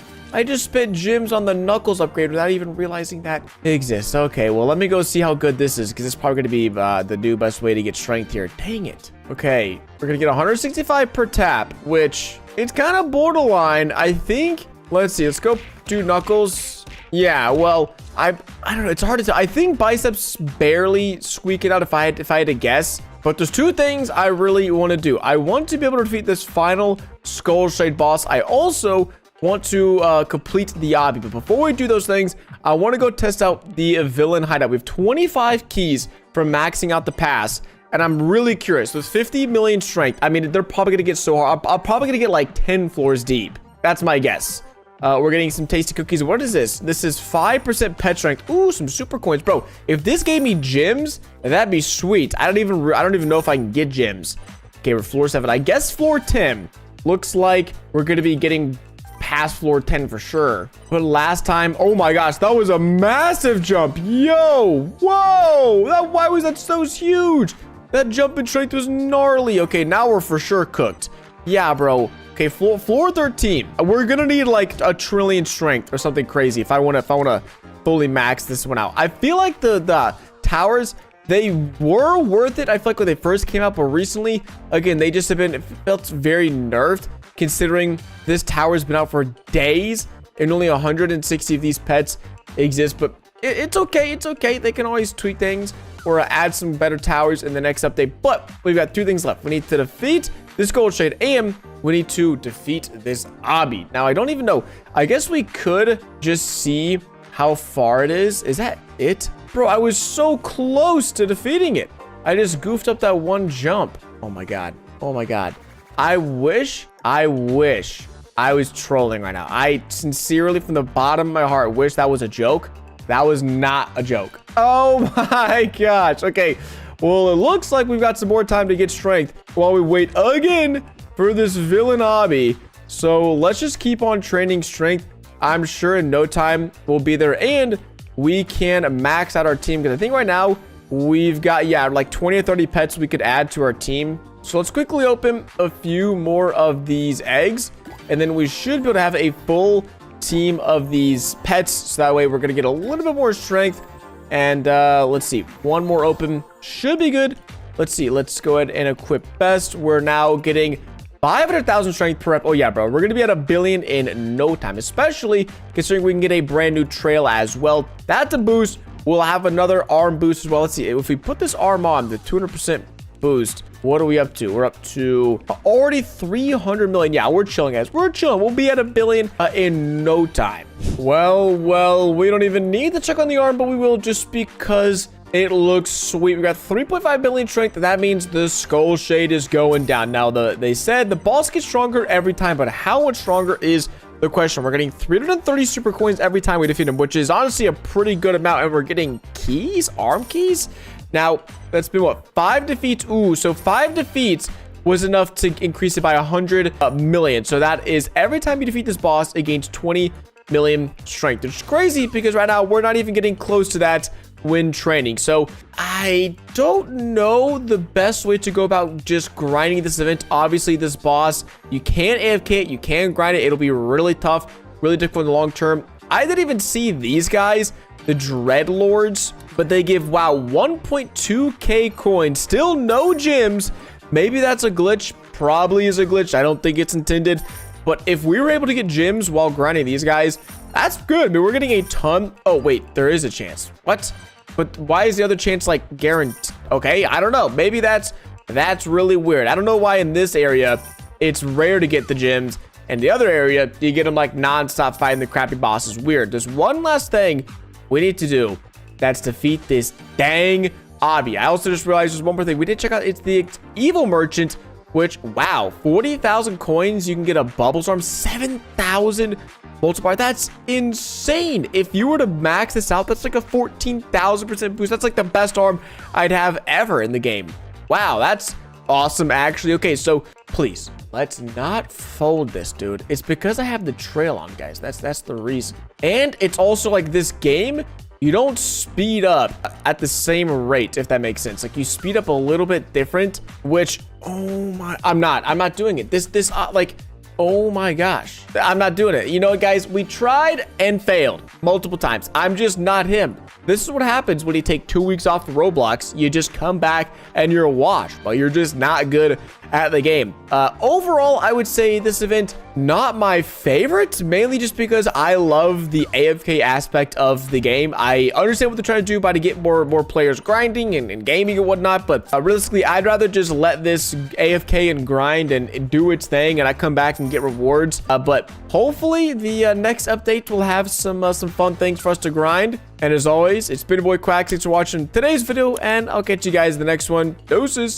spent gems on the Knuckles upgrade without even realizing that exists. Okay, well, let me go see how good this is, because it's probably going to be the new best way to get strength here. Dang it. Okay, we're going to get 165 per tap, which it's kind of borderline, I think. Let's see. Let's go do Knuckles. Yeah, well, I don't know. It's hard to tell. I think biceps barely squeak it out if I had to guess. But there's two things I really want to do. I want to be able to defeat this final Skull Shade boss. I also want to complete the obby. But before we do those things, I want to go test out the villain hideout. We have 25 keys from maxing out the pass, and I'm really curious. With 50 million strength, I mean, they're probably gonna get so hard. I'm probably gonna get like 10 floors deep. That's my guess. We're getting some tasty cookies. What is this? This is 5% pet strength. Ooh, some super coins, bro. If this gave me gems, that'd be sweet. I don't even know if I can get gems. Okay, we're floor 7. I guess floor 10 looks like we're gonna be getting past floor 10 for sure. But last time, oh my gosh, that was a massive jump. Yo, whoa, why was that so huge? That jump in strength was gnarly. Okay, now we're for sure cooked. Yeah, bro. Okay, floor 13. We're gonna need like 1 trillion strength or something crazy if I wanna fully max this one out. I feel like the towers, they were worth it. I feel like when they first came out, but recently, again, they just have been, it felt very nerfed, considering this tower's been out for days and only 160 of these pets exist. But it's okay. It's okay. They can always tweak things or add some better towers in the next update. But we've got 2 things left. We need to defeat this Gold Shade, and we need to defeat this obby. Now, I don't even know. I guess we could just see how far it is. Is that it? Bro, I was so close to defeating it. I just goofed up that one jump. Oh my god. Oh my god. I wish I was trolling right now. I sincerely, from the bottom of my heart, wish that was a joke. That was not a joke. Oh my gosh. Okay. Well, it looks like we've got some more time to get strength while we wait again for this villain obby. So let's just keep on training strength. I'm sure in no time we'll be there, and we can max out our team, because I think right now we've got, yeah, like 20 or 30 pets we could add to our team. So let's quickly open a few more of these eggs, and then we should be able to have a full team of these pets. So that way we're going to get a little bit more strength. And let's see, one more open should be good. Let's see, let's go ahead and equip best. We're now getting 500,000 strength per rep. Oh yeah, bro, we're gonna be at 1 billion in no time, especially considering we can get a brand new trail as well. That's a boost. We'll have another arm boost as well. Let's see, if we put this arm on, the 200% boost. What are we up to? We're up to already 300 million. Yeah, we're chilling, guys. We're chilling. We'll be at 1 billion in no time. Well, we don't even need to check on the arm, but we will just because it looks sweet. We got 3.5 billion strength. That means the skull shade is going down. Now, they said the boss gets stronger every time, but how much stronger is the question? We're getting 330 super coins every time we defeat him, which is honestly a pretty good amount. And we're getting keys, arm keys. Now, that's been what? 5 defeats. Ooh, so 5 defeats was enough to increase it by 100 million. So that is every time you defeat this boss, it gains 20 million strength, which is crazy because right now we're not even getting close to that when training. So I don't know the best way to go about just grinding this event. Obviously, this boss, you can AFK it, you can grind it. It'll be really tough, really difficult in the long term. I didn't even see these guys, the Dreadlords, but they give, wow, 1.2k coins. Still no gems. Maybe that's a glitch. Probably is a glitch. I don't think it's intended. But if we were able to get gems while grinding these guys, that's good. I mean, we're getting a ton. Oh, wait, there is a chance. What? But why is the other chance like guaranteed? Okay, I don't know. Maybe that's really weird. I don't know why in this area it's rare to get the gems, and the other area you get them like non-stop fighting the crappy bosses. Weird. There's one last thing we need to do. That's defeat this dang obby. I also just realized there's one more thing we did check out. It's the evil merchant, which, wow, 40,000 coins. You can get a bubble storm, 7,000 multiplier. That's insane. If you were to max this out, that's like a 14,000% boost. That's like the best arm I'd have ever in the game. Wow, that's awesome, actually. Okay, so please, let's not fold this, dude. It's because I have the trail on, guys. That's the reason. And it's also like this game, you don't speed up at the same rate, if that makes sense. Like you speed up a little bit different, which, oh my, I'm not doing it. This like, oh my gosh, I'm not doing it. You know what, guys, we tried and failed multiple times. I'm just not him. This is what happens when you take 2 weeks off of Roblox. You just come back and you're washed, but you're just not good at the game. Overall, I would say this event, not my favorite, mainly just because I love the AFK aspect of the game. I understand what they're trying to do by to get more players grinding and gaming and whatnot, but realistically, I'd rather just let this AFK and grind and do its thing, and I come back and get rewards. But hopefully, the next update will have some fun things for us to grind. And as always, it's been your boy Quacks. Thanks for watching today's video, and I'll catch you guys in the next one. Doses.